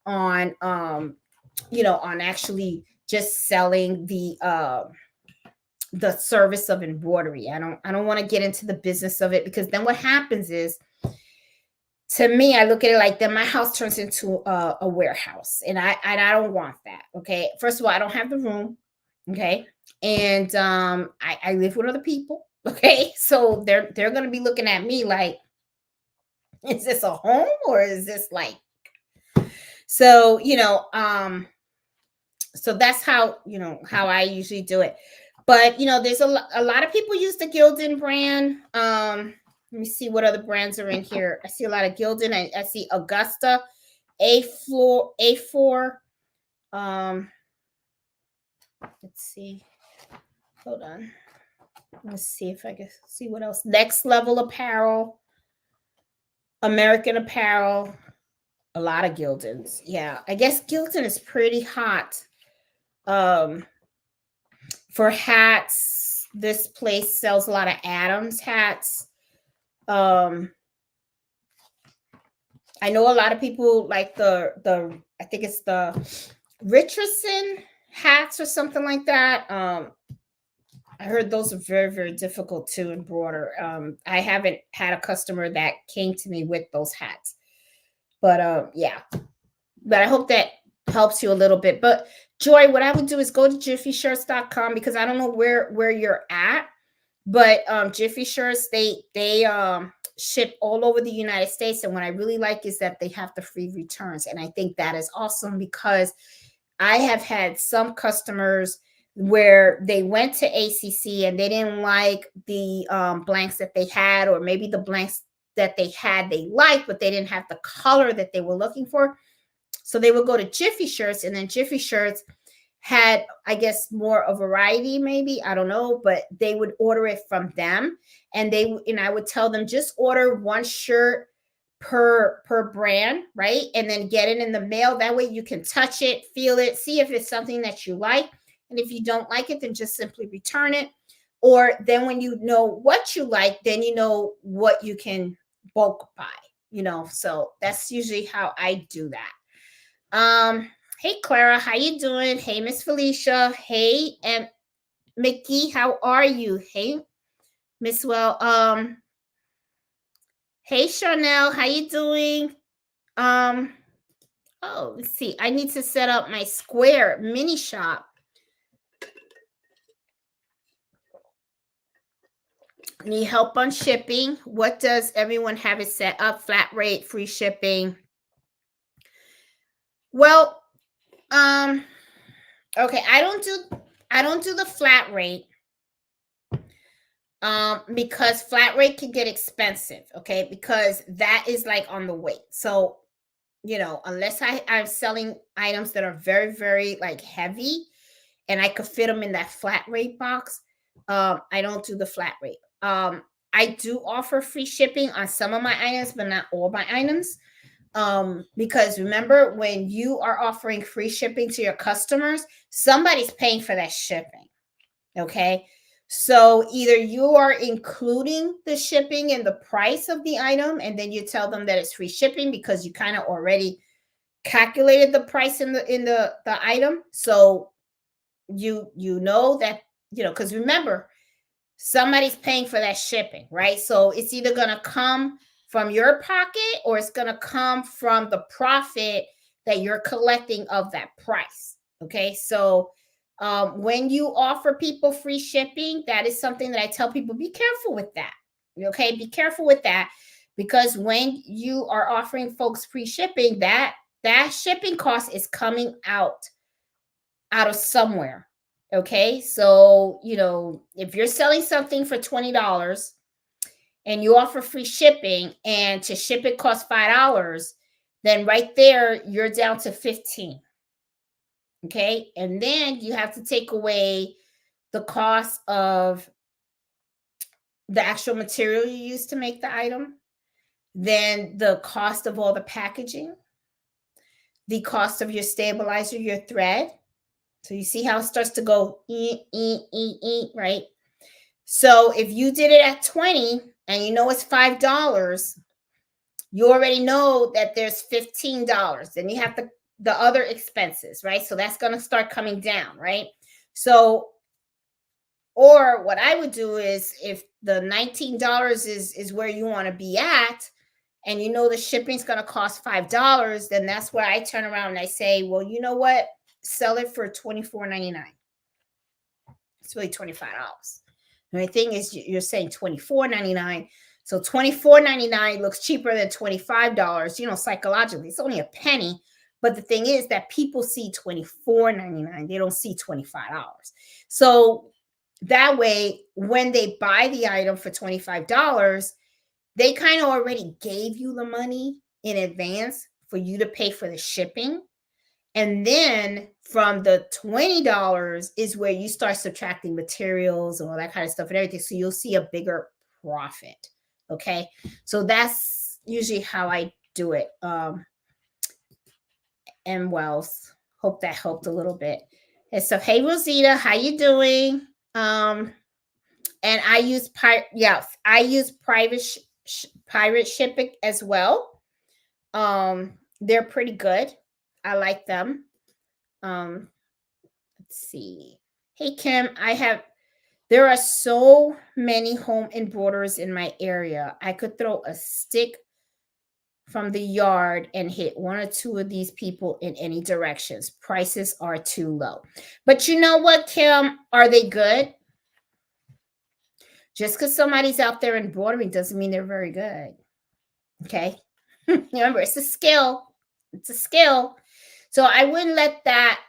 on, on actually just selling the service of embroidery. I don't want to get into the business of it, because then what happens is, to me, I look at it like then my house turns into a warehouse, and I don't want that. Okay. First of all, I don't have the room. Okay. And I live with other people. Okay. So they're going to be looking at me like, is this a home or is this like, so, so that's how I usually do it. But, there's a lot of people use the Gildan brand. Let me see what other brands are in here. I see a lot of Gildan. I see Augusta, A4. Let's see. Hold on. Let's see if I can see what else. Next Level Apparel, American Apparel, a lot of Gildans. Yeah, I guess Gildan is pretty hot. For hats, this place sells a lot of Adams hats. I know a lot of people like the I think it's the Richardson hats or something like that. I heard those are very, very difficult to embroider. I haven't had a customer that came to me with those hats, but yeah. But I hope that helps you a little bit. But Joy, what I would do is go to jiffyshirts.com, because I don't know where you're at, but Jiffy Shirts, they ship all over the United States. And what I really like is that they have the free returns. And I think that is awesome, because I have had some customers where they went to ACC and they didn't like the blanks that they had, or maybe the blanks that they had they liked, but they didn't have the color that they were looking for. So they would go to Jiffy Shirts, and then Jiffy Shirts had, I guess, more a variety, maybe, I don't know, but they would order it from them, and I would tell them, just order one shirt per brand, right? And then get it in the mail. That way you can touch it, feel it, see if it's something that you like. And if you don't like it, then just simply return it. Or then when you know what you like, then you know what you can bulk buy, So that's usually how I do that. Hey Clara, how you doing? Hey Miss Felicia. Hey and Mickey, how are you? Hey Miss hey Chanel, how you doing? Oh, let's see. I need to set up my Square mini shop. Need help on shipping. What does everyone have it set up? Flat rate, free shipping. Well, okay, I don't do the flat rate. Because flat rate can get expensive, okay? Because that is like on the weight. So, unless I'm selling items that are very, very like heavy and I could fit them in that flat rate box, I don't do the flat rate. I do offer free shipping on some of my items, but not all my items. Because remember, when you are offering free shipping to your customers, somebody's paying for that shipping. Okay. So either you are including the shipping in the price of the item, and then you tell them that it's free shipping because you kind of already calculated the price in the item. So you know that, because remember, somebody's paying for that shipping, right? So it's either going to come from your pocket or it's going to come from the profit that you're collecting of that price. Okay. So when you offer people free shipping, that is something that I tell people, be careful with that. Okay. Be careful with that, because when you are offering folks free shipping, that shipping cost is coming out of somewhere. Okay. So, if you're selling something for $20 and you offer free shipping, and to ship it costs $5, then right there, you're down to 15. Okay. And then you have to take away the cost of the actual material you use to make the item, then the cost of all the packaging, the cost of your stabilizer, your thread. So you see how it starts to go, right? So if you did it at 20 and you know it's $5, you already know that there's $15. Then you have the other expenses, right? So that's going to start coming down, right? So, or what I would do is, if the $19 is where you want to be at, and you know the shipping's going to cost $5, then that's where I turn around and I say, well, you know what? Sell it for $24.99. It's really $25. The only thing is, you're saying $24.99. So $24.99 looks cheaper than $25, psychologically. It's only a penny. But the thing is that people see $24.99. They don't see $25. So that way, when they buy the item for $25, they kind of already gave you the money in advance for you to pay for the shipping. And then from the $20 is where you start subtracting materials and all that kind of stuff and everything. So you'll see a bigger profit. Okay. So that's usually how I do it. And Wells, hope that helped a little bit. And so, hey Rosita, how you doing? And I use pirate shipping as well. They're pretty good. I like them. Let's see. Hey Kim, there are so many home embroiderers in my area. I could throw a stick from the yard and hit one or two of these people in any directions. Prices are too low. But you know what, Kim? Are they good? Just because somebody's out there embroidering doesn't mean they're very good. Okay. Remember, it's a skill. It's a skill. So I wouldn't let that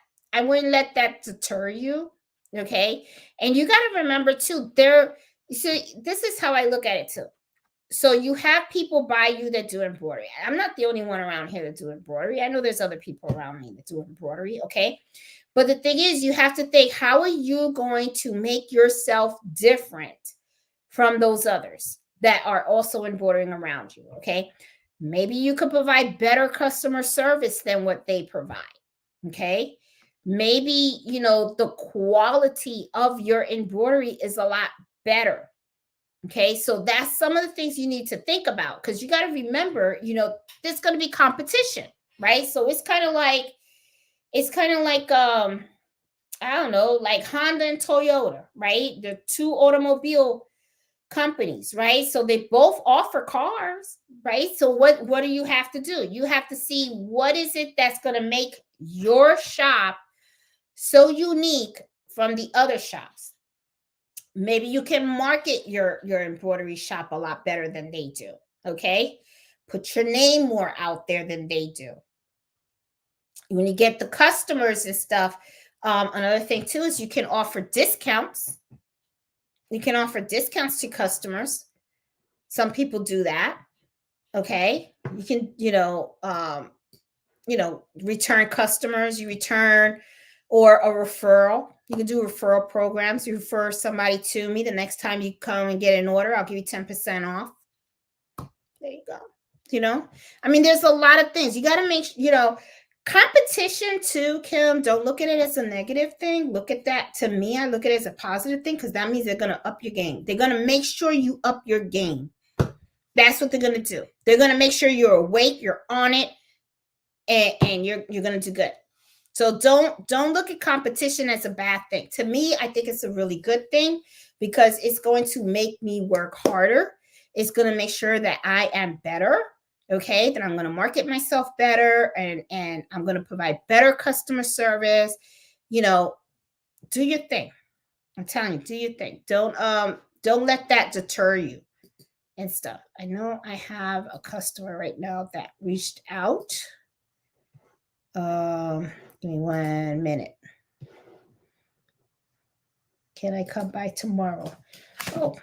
deter you. Okay. And you got to remember too, this is how I look at it too. So you have people by you that do embroidery. I'm not the only one around here that do embroidery. I know there's other people around me that do embroidery, okay? But the thing is, you have to think, how are you going to make yourself different from those others that are also embroidering around you, okay? Maybe you could provide better customer service than what they provide, okay? Maybe, the quality of your embroidery is a lot better. Okay, so that's some of the things you need to think about, because you got to remember, there's going to be competition, right? So it's kind of like I don't know, like Honda and Toyota, right? The two automobile companies, right? So they both offer cars, right? So what do you have to do? You have to see what is it that's going to make your shop so unique from the other shops. Maybe you can market your embroidery shop a lot better than they do, okay? Put your name more out there than they do. When you get the customers and stuff, another thing too is you can offer discounts. You can offer discounts to customers. Some people do that, okay? You can, return customers, you return, or a referral. You can do referral programs. You refer somebody to me. The next time you come and get an order, I'll give you 10% off. There you go. There's a lot of things. You got to make, competition too, Kim. Don't look at it as a negative thing. Look at that. To me, I look at it as a positive thing, because that means they're going to up your game. They're going to make sure you up your game. That's what they're going to do. They're going to make sure you're awake, you're on it, and you're going to do good. So don't look at competition as a bad thing. To me, I think it's a really good thing, because it's going to make me work harder. It's going to make sure that I am better, okay? That I'm going to market myself better, and I'm going to provide better customer service. Do your thing. I'm telling you, do your thing. Don't let that deter you and stuff. I know I have a customer right now that reached out. Give me 1 minute. Can I come by tomorrow? Oh,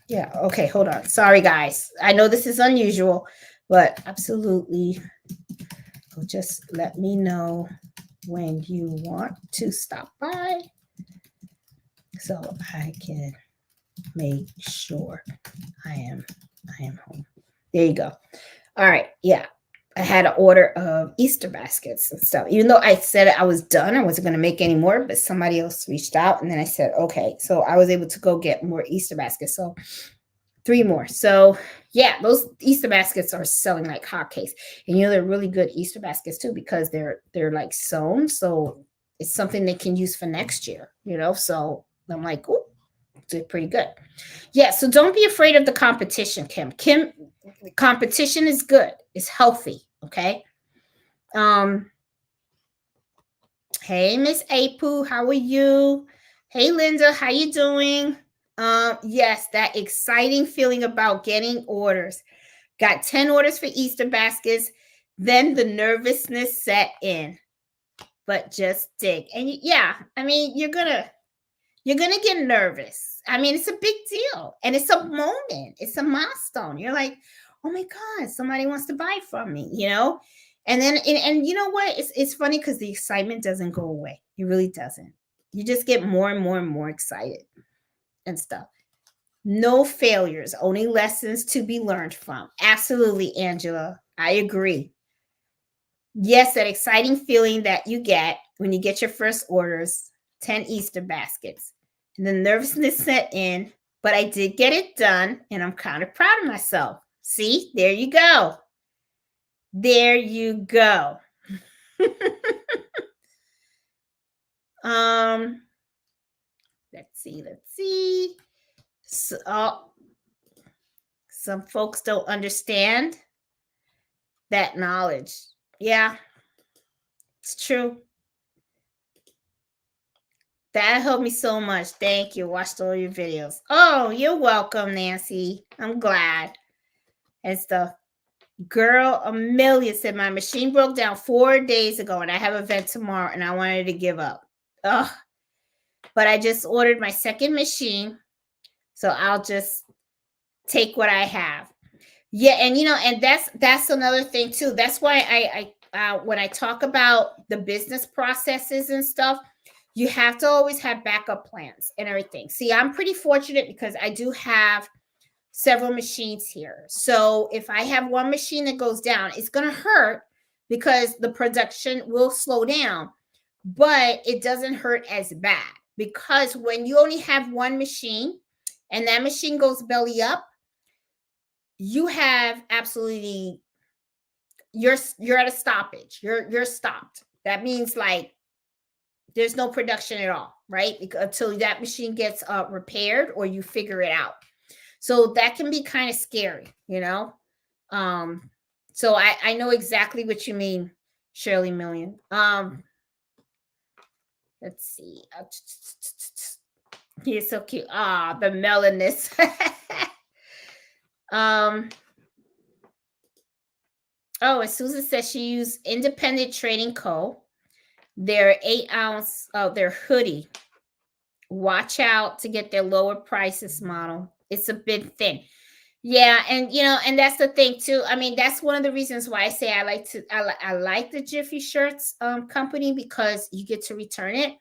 yeah. Okay, hold on. Sorry, guys. I know this is unusual, but absolutely. Just let me know when you want to stop by, so I can make sure I am home. There you go. All right. Yeah. I had an order of Easter baskets and stuff. Even though I said I was done, I wasn't going to make any more, but somebody else reached out, and then I said, okay. So I was able to go get more Easter baskets. So 3 more. So yeah, those Easter baskets are selling like hotcakes. And they're really good Easter baskets too, because they're like sewn. So it's something they can use for next year, So I'm like, oh, they're pretty good. Yeah, so don't be afraid of the competition, Kim. Competition is good. It's healthy, okay? Hey, Miss Apu, how are you? Hey, Linda, how you doing? Yes, that exciting feeling about getting orders. Got 10 orders for Easter baskets. Then the nervousness set in. But just dig. And yeah, you're gonna get nervous. It's a big deal, and it's a moment. It's a milestone. You're like, oh my God, somebody wants to buy from me, And then, and you know what? It's funny, because the excitement doesn't go away. It really doesn't. You just get more and more and more excited and stuff. No failures, only lessons to be learned from. Absolutely, Angela. I agree. Yes, that exciting feeling that you get when you get your first orders, 10 Easter baskets. And the nervousness set in, but I did get it done, and I'm kind of proud of myself. See, there you go. There you go. Let's see. So, some folks don't understand that knowledge. Yeah, it's true. That helped me so much. Thank you. Watched all your videos. Oh, you're welcome, Nancy. I'm glad. And stuff. Girl, Amelia said, my machine broke down 4 days ago, and I have an event tomorrow, and I wanted to give up. Ugh. But I just ordered my second machine, so I'll just take what I have. Yeah, and and that's another thing too. That's why I when I talk about the business processes and stuff, you have to always have backup plans and everything. See, I'm pretty fortunate because I do have several machines here. So if I have one machine that goes down, it's going to hurt because the production will slow down, but it doesn't hurt as bad because when you only have one machine and that machine goes belly up, you have absolutely you're at a stoppage. You're stopped. That means like there's no production at all, right? Until that machine gets repaired or you figure it out. So that can be kind of scary. Um, so I know exactly what you mean, Shirley Million. Let's see. He's so cute. Ah, the melanis. um, oh, and Susan says she used Independent Trading Co. Their 8-ounce, their hoodie. Watch out to get their lower prices model. It's a bit thin. Yeah, and and that's the thing too. I mean, that's one of the reasons why I say I like the Jiffy Shirts company because you get to return it.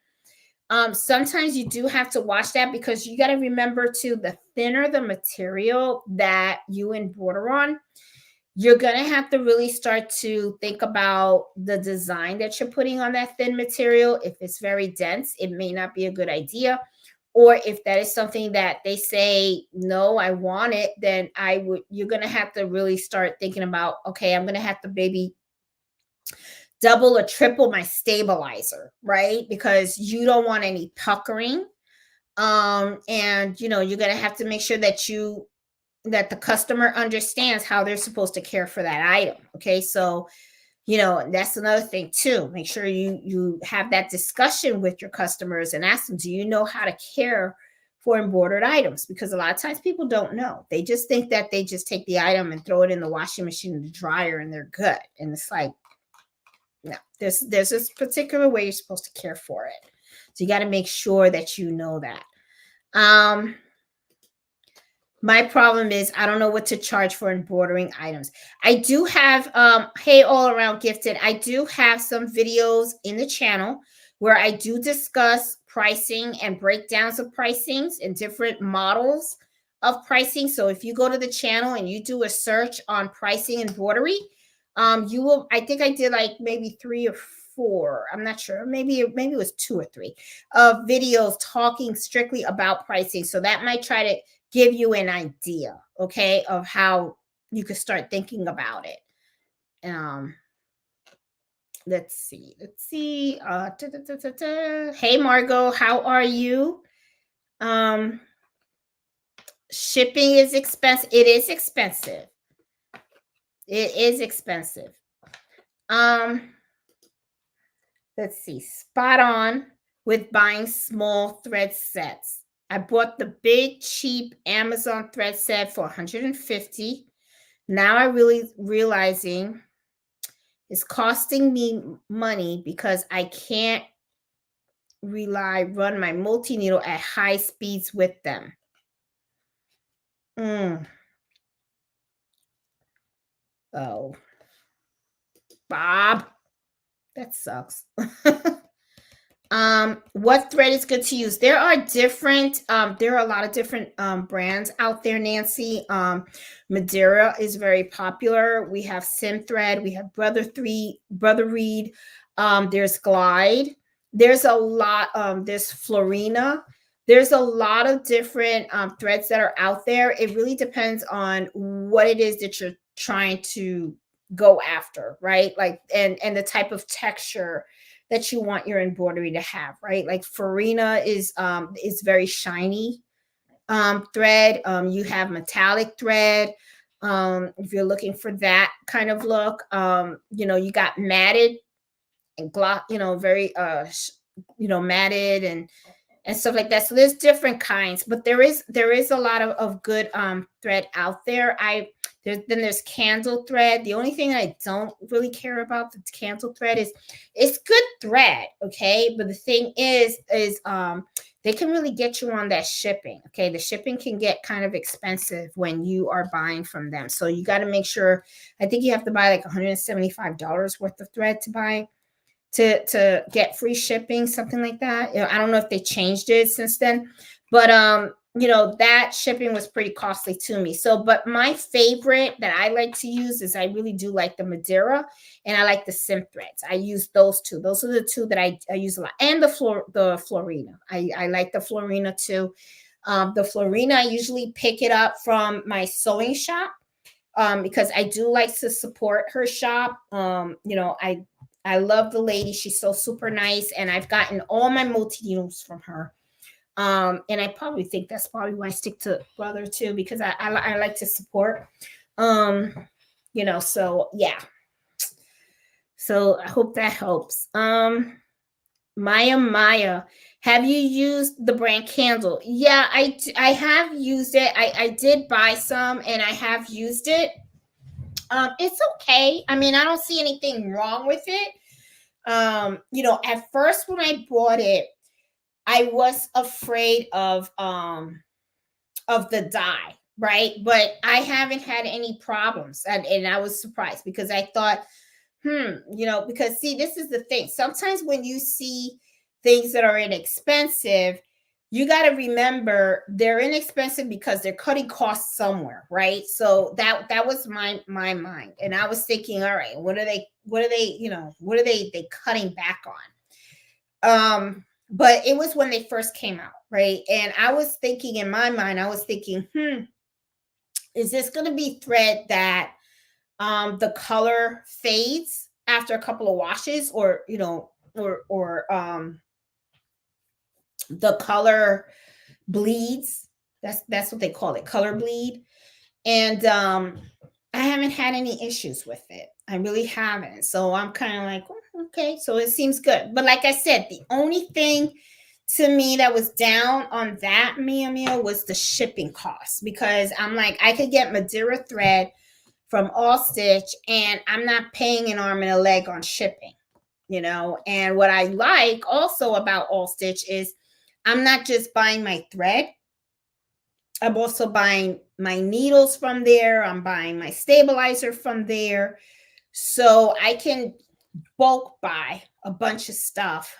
Sometimes you do have to watch that because you got to remember too, the thinner the material that you embroider on, you're going to have to really start to think about the design that you're putting on that thin material. If it's very dense, it may not be a good idea. Or if that is something that they say, no, I want it, then you're going to have to really start thinking about, okay, I'm going to have to maybe double or triple my stabilizer, right? Because you don't want any puckering. And you're going to have to make sure that the customer understands how they're supposed to care for that item. Okay. So, that's another thing too. Make sure you have that discussion with your customers and ask them, do you know how to care for embroidered items? Because a lot of times people don't know. They just think that they just take the item and throw it in the washing machine and the dryer and they're good. And it's like, no, there's this particular way you're supposed to care for it. So you got to make sure that you know that. My problem is I don't know what to charge for embroidering items. I do have, hey, all around gifted. I do have some videos in the channel where I do discuss pricing and breakdowns of pricings and different models of pricing. So if you go to the channel and you do a search on pricing embroidery, you will, I think I did like maybe 3 or 4. I'm not sure. Maybe it was 2 or 3 of videos talking strictly about pricing. So that might try to give you an idea, okay, of how you could start thinking about it. Let's see. Hey Margot, how are you? Shipping is expensive. It is expensive. Let's see. Spot on with buying small thread sets. I bought the big cheap Amazon thread set for $150. Now I really realizing it's costing me money because I can't run my multi-needle at high speeds with them. Oh, Bob, that sucks. What thread is good to use? There are a lot of different brands out there, Nancy. Madeira is very popular. We have Sim Thread, we have Brother Reed, there's Glide, there's a lot, there's Florina, there's a lot of different threads that are out there. It really depends on what it is that you're trying to go after, right? Like and the type of texture that you want your embroidery to have, right? Like Farina is very shiny thread. You have metallic thread. If you're looking for that kind of look, you got matted and gloss, very matted and stuff like that. So there's different kinds, but there is a lot of good thread out there. Then there's candle thread. The only thing I don't really care about the candle thread is it's good thread, okay? But the thing is they can really get you on that shipping, okay? The shipping can get kind of expensive when you are buying from them. So you got to make sure, I think you have to buy like $175 worth of thread to buy to get free shipping, something like that. I don't know if they changed it since then, but that shipping was pretty costly to me. So, but my favorite that I like to use is, I really do like the Madeira, and I like the Sim threads. I use those two. Those are the two that I use a lot. And the Florina. I like the Florina too. The Florina, I usually pick it up from my sewing shop, because I do like to support her shop. I love the lady. She's so super nice, and I've gotten all my multi needles from her. And I probably think that's probably why I stick to Brother too, because I like to support. So yeah. So I hope that helps. Maya, have you used the brand Candle? Yeah, I have used it. I did buy some, and I have used it. It's okay. I mean, I don't see anything wrong with it. At first when I bought it, I was afraid of the dye, right? But I haven't had any problems, and I was surprised, because I thought, because see, this is the thing. Sometimes when you see things that are inexpensive, you got to remember they're inexpensive because they're cutting costs somewhere, right? So that was my mind, and I was thinking, all right, what are they cutting back on? But it was when they first came out, right? And I was thinking, in my mind, is this going to be thread that the color fades after a couple of washes, or the color bleeds? That's what they call it, color bleed. And I haven't had any issues with it. I really haven't. So I'm kind of like, okay, so it seems good. But like I said, the only thing to me that was down on that Mia was the shipping costs, because I'm like, I could get Madeira thread from All Stitch, and I'm not paying an arm and a leg on shipping, And what I like also about All Stitch is, I'm not just buying my thread. I'm also buying my needles from there. I'm buying my stabilizer from there. So I can bulk buy a bunch of stuff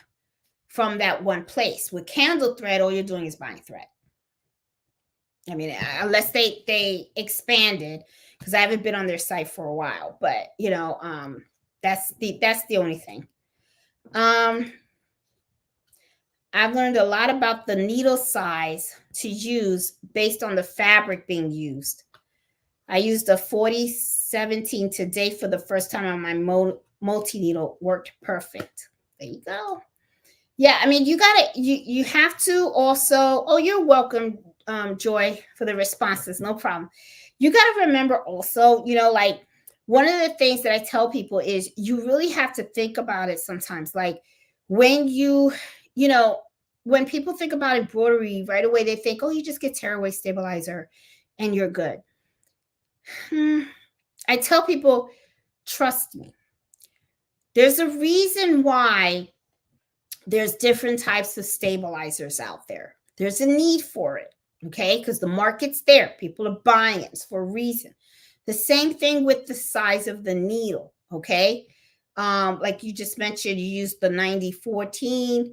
from that one place. With Candle thread, all you're doing is buying thread. I mean, unless they expanded, because I haven't been on their site for a while. But that's the only thing. I've learned a lot about the needle size to use based on the fabric being used. I used a 40-17 today for the first time on my multi-needle. Worked perfect. There you go. Yeah, I mean, you have to also, oh, you're welcome, Joy, for the responses. No problem. You got to remember also, like, one of the things that I tell people is, you really have to think about it sometimes. Like, when when people think about embroidery, right away they think, oh, you just get tearaway stabilizer and you're good. I tell people, trust me. There's a reason why there's different types of stabilizers out there. There's a need for it, okay? Because the market's there. People are buying it. It's for a reason. The same thing with the size of the needle, okay? Like you just mentioned, you use the 90-14.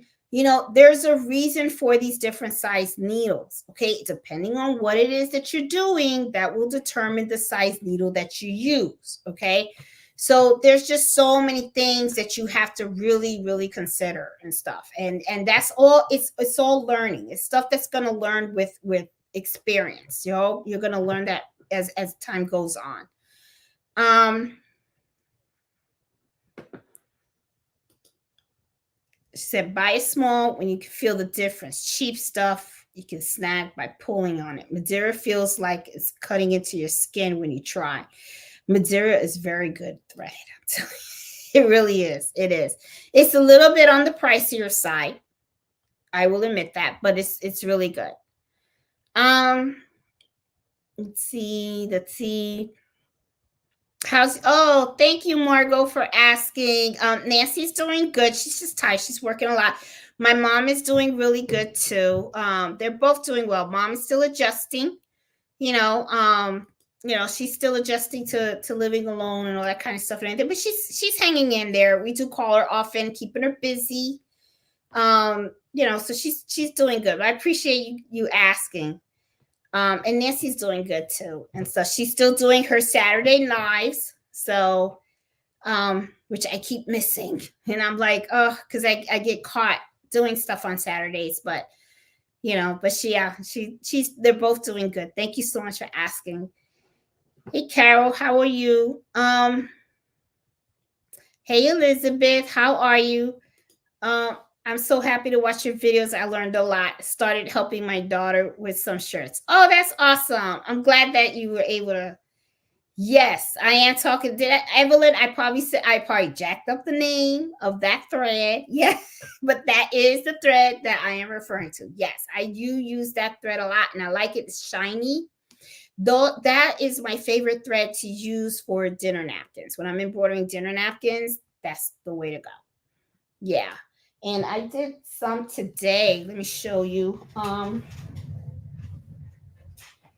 There's a reason for these different size needles, okay? Depending on what it is that you're doing, that will determine the size needle that you use, okay? So there's just so many things that you have to really, really consider and stuff. And that's all, it's all learning. It's stuff that's going to learn with experience. You're going to learn that as time goes on. She said, buy it small when you can feel the difference. Cheap stuff you can snag by pulling on it. Madeira feels like it's cutting into your skin when you try. Madeira is very good thread. It really is. It is. It's a little bit on the pricier side. I will admit that, but it's really good. Let's see. Oh, thank you, Margot, for asking. Nancy's doing good. She's just tired. She's working a lot. My mom is doing really good too. They're both doing well. Mom is still adjusting, you know, she's still adjusting to living alone and all that kind of stuff and everything, but she's hanging in there. We do call her often, keeping her busy. So she's doing good. I appreciate you asking. And Nancy's doing good too. And so she's still doing her Saturday lives. So, which I keep missing. And I'm like, oh, because I get caught doing stuff on Saturdays, but she's they're both doing good. Thank you so much for asking. Hey Carol, how are you? Hey Elizabeth, how are you? Um, I'm so happy to watch your videos. I learned a lot. Started helping my daughter with some shirts. Oh, that's awesome. I'm glad that you were able to. Yes, I am talking. Evelyn? I probably jacked up the name of that thread. Yeah, but that is the thread that I am referring to. Yes, I do use that thread a lot, and I like it. It's shiny. Though that is my favorite thread to use for dinner napkins. When I'm embroidering dinner napkins, that's the way to go. Yeah. And I did some today. Let me show you.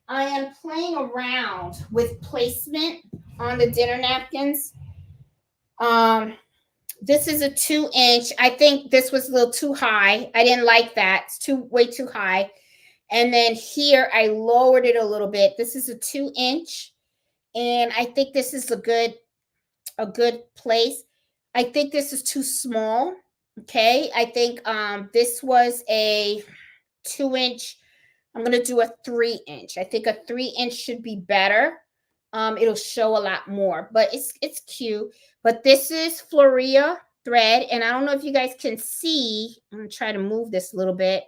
I am playing around with placement on the dinner napkins. This is a 2-inch. I think this was a little too high. I didn't like that. It's way too high. And then here I lowered it a little bit. This is a 2-inch, and I think this is a good place. I think this is too small. Okay, I think this was a 2-inch. I'm gonna do a 3-inch. I think a 3-inch should be better. It'll show a lot more, but it's cute. But this is Floria thread, and I don't know if you guys can see. I'm gonna try to move this a little bit.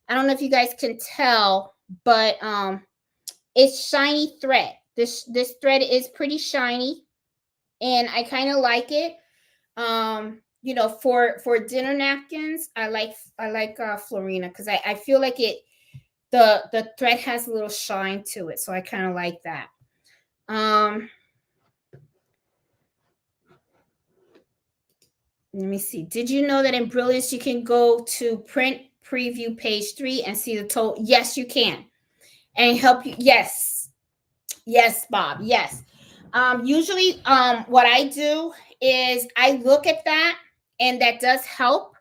I don't know if you guys can tell, but it's shiny thread. This thread is pretty shiny, and I kind of like it. For dinner napkins, I like Florina because I feel like the thread has a little shine to it, so I kind of like that. Let me see. Did you know that in Brilliance you can go to print preview page 3 and see the total? Yes, you can, and help you. Yes, Bob. Yes. Usually, what I do is I look at that, and that does help.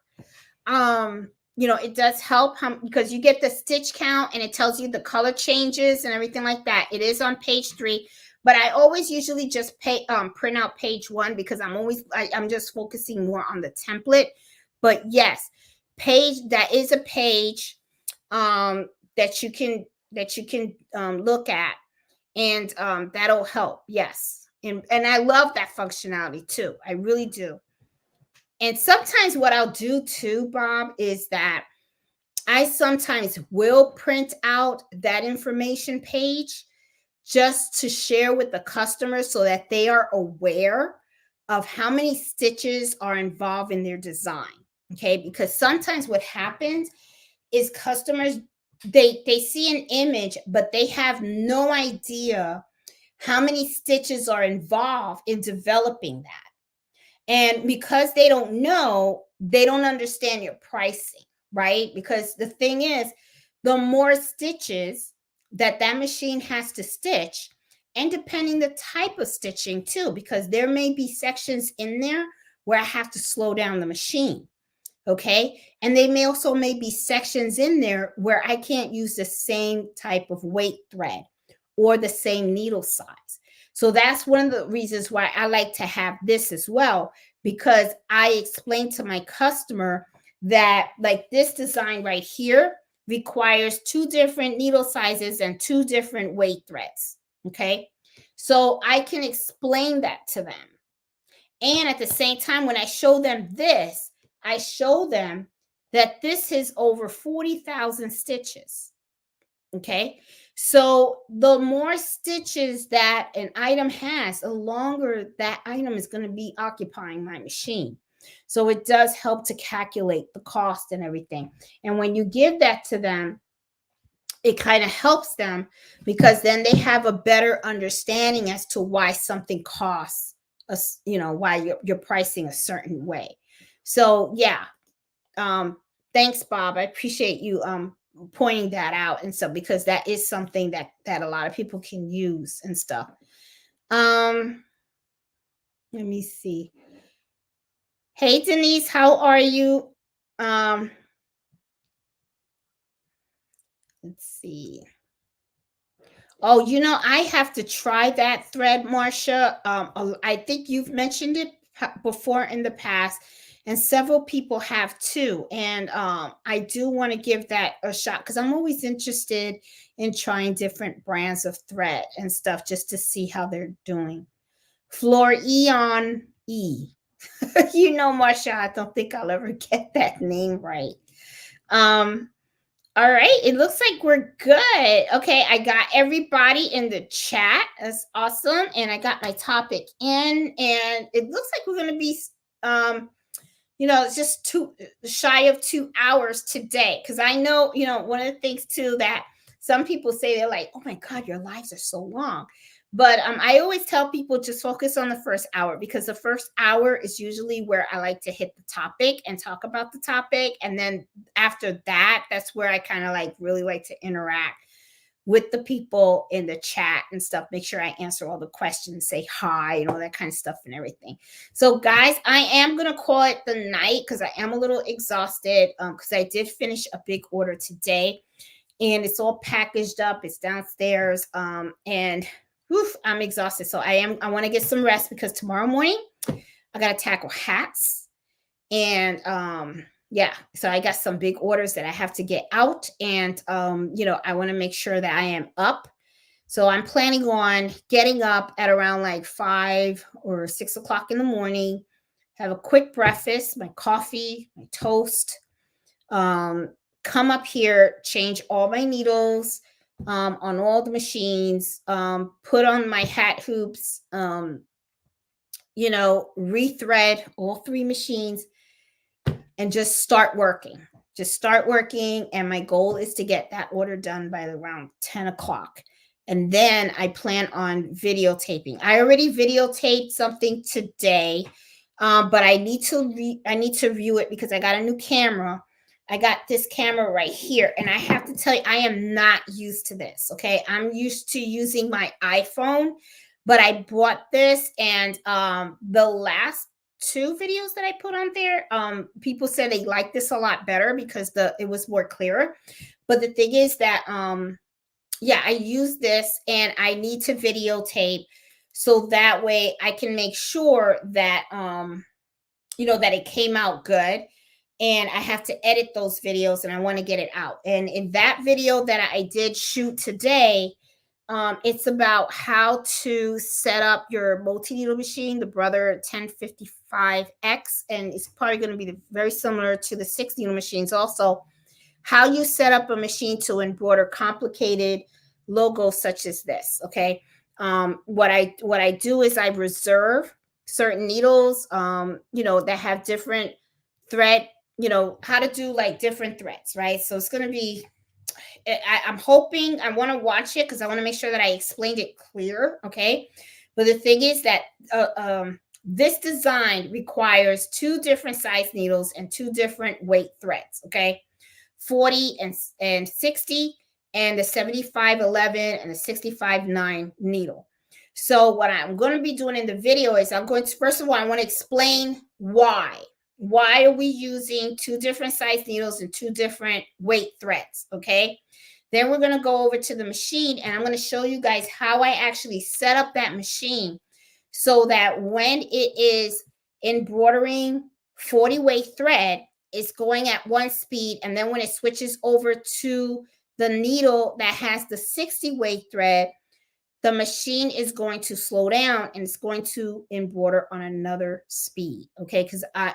It does help because you get the stitch count, and it tells you the color changes and everything like that. It is on page 3, but I always usually just print out page 1 because I'm just focusing more on the template. But yes, that is a page that you can look at, and that'll help. Yes, and I love that functionality too. I really do. And sometimes what I'll do too, Bob, is that I sometimes will print out that information page just to share with the customer so that they are aware of how many stitches are involved in their design. Okay, because sometimes what happens is customers, they see an image, but they have no idea how many stitches are involved in developing that. And because they don't know, they don't understand your pricing, right? Because the thing is, the more stitches that machine has to stitch, and depending the type of stitching too, because there may be sections in there where I have to slow down the machine. Okay. And they may also be sections in there where I can't use the same type of weight thread or the same needle size. So that's one of the reasons why I like to have this as well, because I explain to my customer that like this design right here requires 2 different needle sizes and 2 different weight threads. Okay. So I can explain that to them. And at the same time, when I show them this, I show them that this is over 40,000 stitches. Okay. So the more stitches that an item has, the longer that item is going to be occupying my machine. So it does help to calculate the cost and everything. And when you give that to them, it kind of helps them because then they have a better understanding as to why something costs us, why you're pricing a certain way. So yeah, thanks, Bob. I appreciate you pointing that out and stuff, because that is something that a lot of people can use and stuff. Let me see. Hey Denise, how are you? Let's see. Oh, I have to try that thread, Marcia. I think you've mentioned it before in the past, and several people have too. And I do want to give that a shot because I'm always interested in trying different brands of thread and stuff just to see how they're doing. Floreon E. Marcia, I don't think I'll ever get that name right. All right, it looks like we're good. Okay, I got everybody in the chat. That's awesome. And I got my topic in, and it looks like we're going to be it's just too shy of 2 hours today, because I know, one of the things too that some people say, they're like, oh my God, your lives are so long. But I always tell people just focus on the first hour, because the first hour is usually where I like to hit the topic and talk about the topic. And then after that, that's where I kind of really like to interact with the people in the chat and stuff. Make sure I answer all the questions, say hi, and all that kind of stuff and everything. So guys, I am going to call it the night because I am a little exhausted because I did finish a big order today, and it's all packaged up. It's downstairs. And I'm exhausted. So I want to get some rest because tomorrow morning I got to tackle hats. And yeah, so I got some big orders that I have to get out. And I want to make sure that I am up. So I'm planning on getting up at around 5 or 6 o'clock in the morning, have a quick breakfast, my coffee, my toast, come up here, change all my needles on all the machines, put on my hat hoops, rethread all 3 machines, and just start working. And my goal is to get that order done by around 10 o'clock. And then I plan on videotaping. I already videotaped something today, but I need to view it because I got a new camera. I got this camera right here, and I have to tell you, I am not used to this. Okay, I'm used to using my iPhone, but I bought this, and the last 2 videos that I put on there, people said they like this a lot better because it was more clearer. But the thing is that yeah, I use this, and I need to videotape so that way I can make sure that that it came out good. And I have to edit those videos, and I want to get it out. And in that video that I did shoot today, it's about how to set up your multi-needle machine, the Brother 1055X, and it's probably going to be very similar to the 6-needle machines. Also, how you set up a machine to embroider complicated logos such as this. Okay, what I do is I reserve certain needles, that have different thread. How to do different threads, right? So it's going to be, I'm hoping, I want to watch it because I want to make sure that I explained it clear. Okay. But the thing is that this design requires 2 different size needles and 2 different weight threads. Okay. 40 and 60, and the 7511 and the 65-9 needle. So what I'm going to be doing in the video is first of all, I want to explain why. Why are we using 2 different size needles and 2 different weight threads? Okay. Then we're going to go over to the machine, and I'm going to show you guys how I actually set up that machine so that when it is embroidering 40 weight thread, it's going at 1 speed. And then when it switches over to the needle that has the 60 weight thread, the machine is going to slow down and it's going to embroider on another speed. Okay,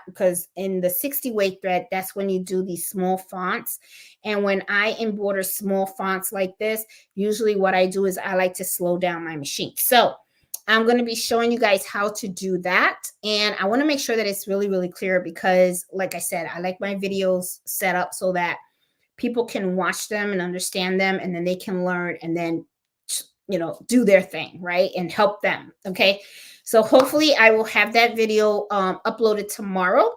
because in the 60 weight thread, that's when you do these small fonts. And when I embroider small fonts like this, usually what I do is I like to slow down my machine. So I'm going to be showing you guys how to do that. And I want to make sure that it's really, really clear because, like I said, I like my videos set up so that people can watch them and understand them, and then they can learn and then, do their thing, right? And help them. Okay. So hopefully I will have that video uploaded tomorrow,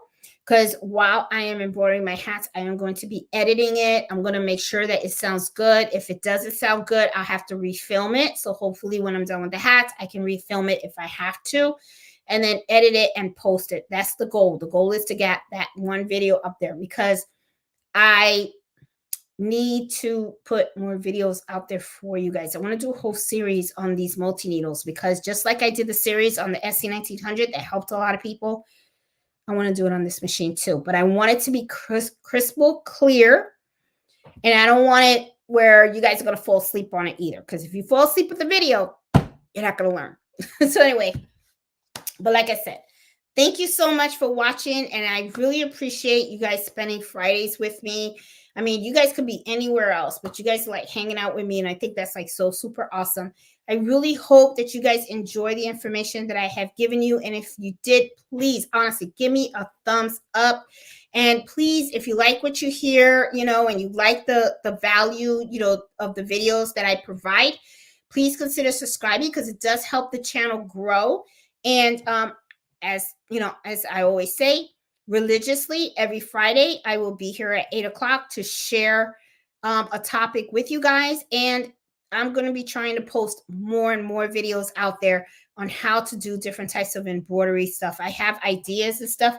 because while I am embroidering my hats, I am going to be editing it. I'm going to make sure that it sounds good. If it doesn't sound good, I'll have to refilm it. So hopefully when I'm done with the hats, I can refilm it if I have to, and then edit it and post it. That's the goal. The goal is to get that one video up there, because I need to put more videos out there for you guys. I want to do a whole series on these multi-needles, because just like I did the series on the SC1900 that helped a lot of people, I want to do it on this machine too. But I want it to be crystal clear, and I don't want it where you guys are going to fall asleep on it either, because if you fall asleep with the video, you're not going to learn. So anyway, but like I said, thank you so much for watching, and I really appreciate you guys spending Fridays with me. I mean, you guys could be anywhere else, but you guys like hanging out with me, and I think that's like so super awesome. I really hope that you guys enjoy the information that I have given you, and if you did, please, honestly, give me a thumbs up. And please, if you like what you hear, and you like the value, of the videos that I provide, please consider subscribing, because it does help the channel grow. And as I always say, religiously every Friday, I will be here at 8 o'clock to share a topic with you guys. And I'm going to be trying to post more and more videos out there on how to do different types of embroidery stuff. I have ideas and stuff,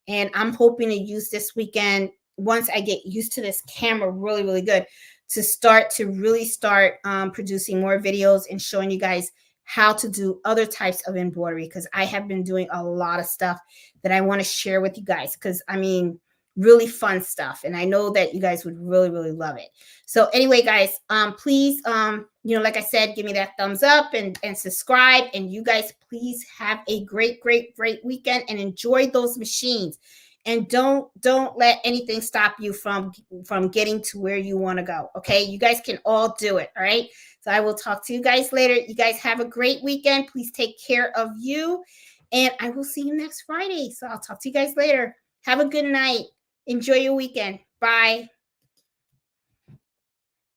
and I'm hoping to use this weekend, once I get used to this camera really, really good, to really start producing more videos and showing you guys how to do other types of embroidery, because I have been doing a lot of stuff that I want to share with you guys, because I mean, really fun stuff, and I know that you guys would really, really love it. So anyway, guys, please, like I said, give me that thumbs up and subscribe, and you guys please have a great, great, great weekend, and enjoy those machines, and don't let anything stop you from getting to where you want to go. Okay, you guys can all do it. All right. So I will talk to you guys later. You guys have a great weekend. Please take care of you, and I will see you next Friday. So I'll talk to you guys later. Have a good night. Enjoy your weekend. Bye.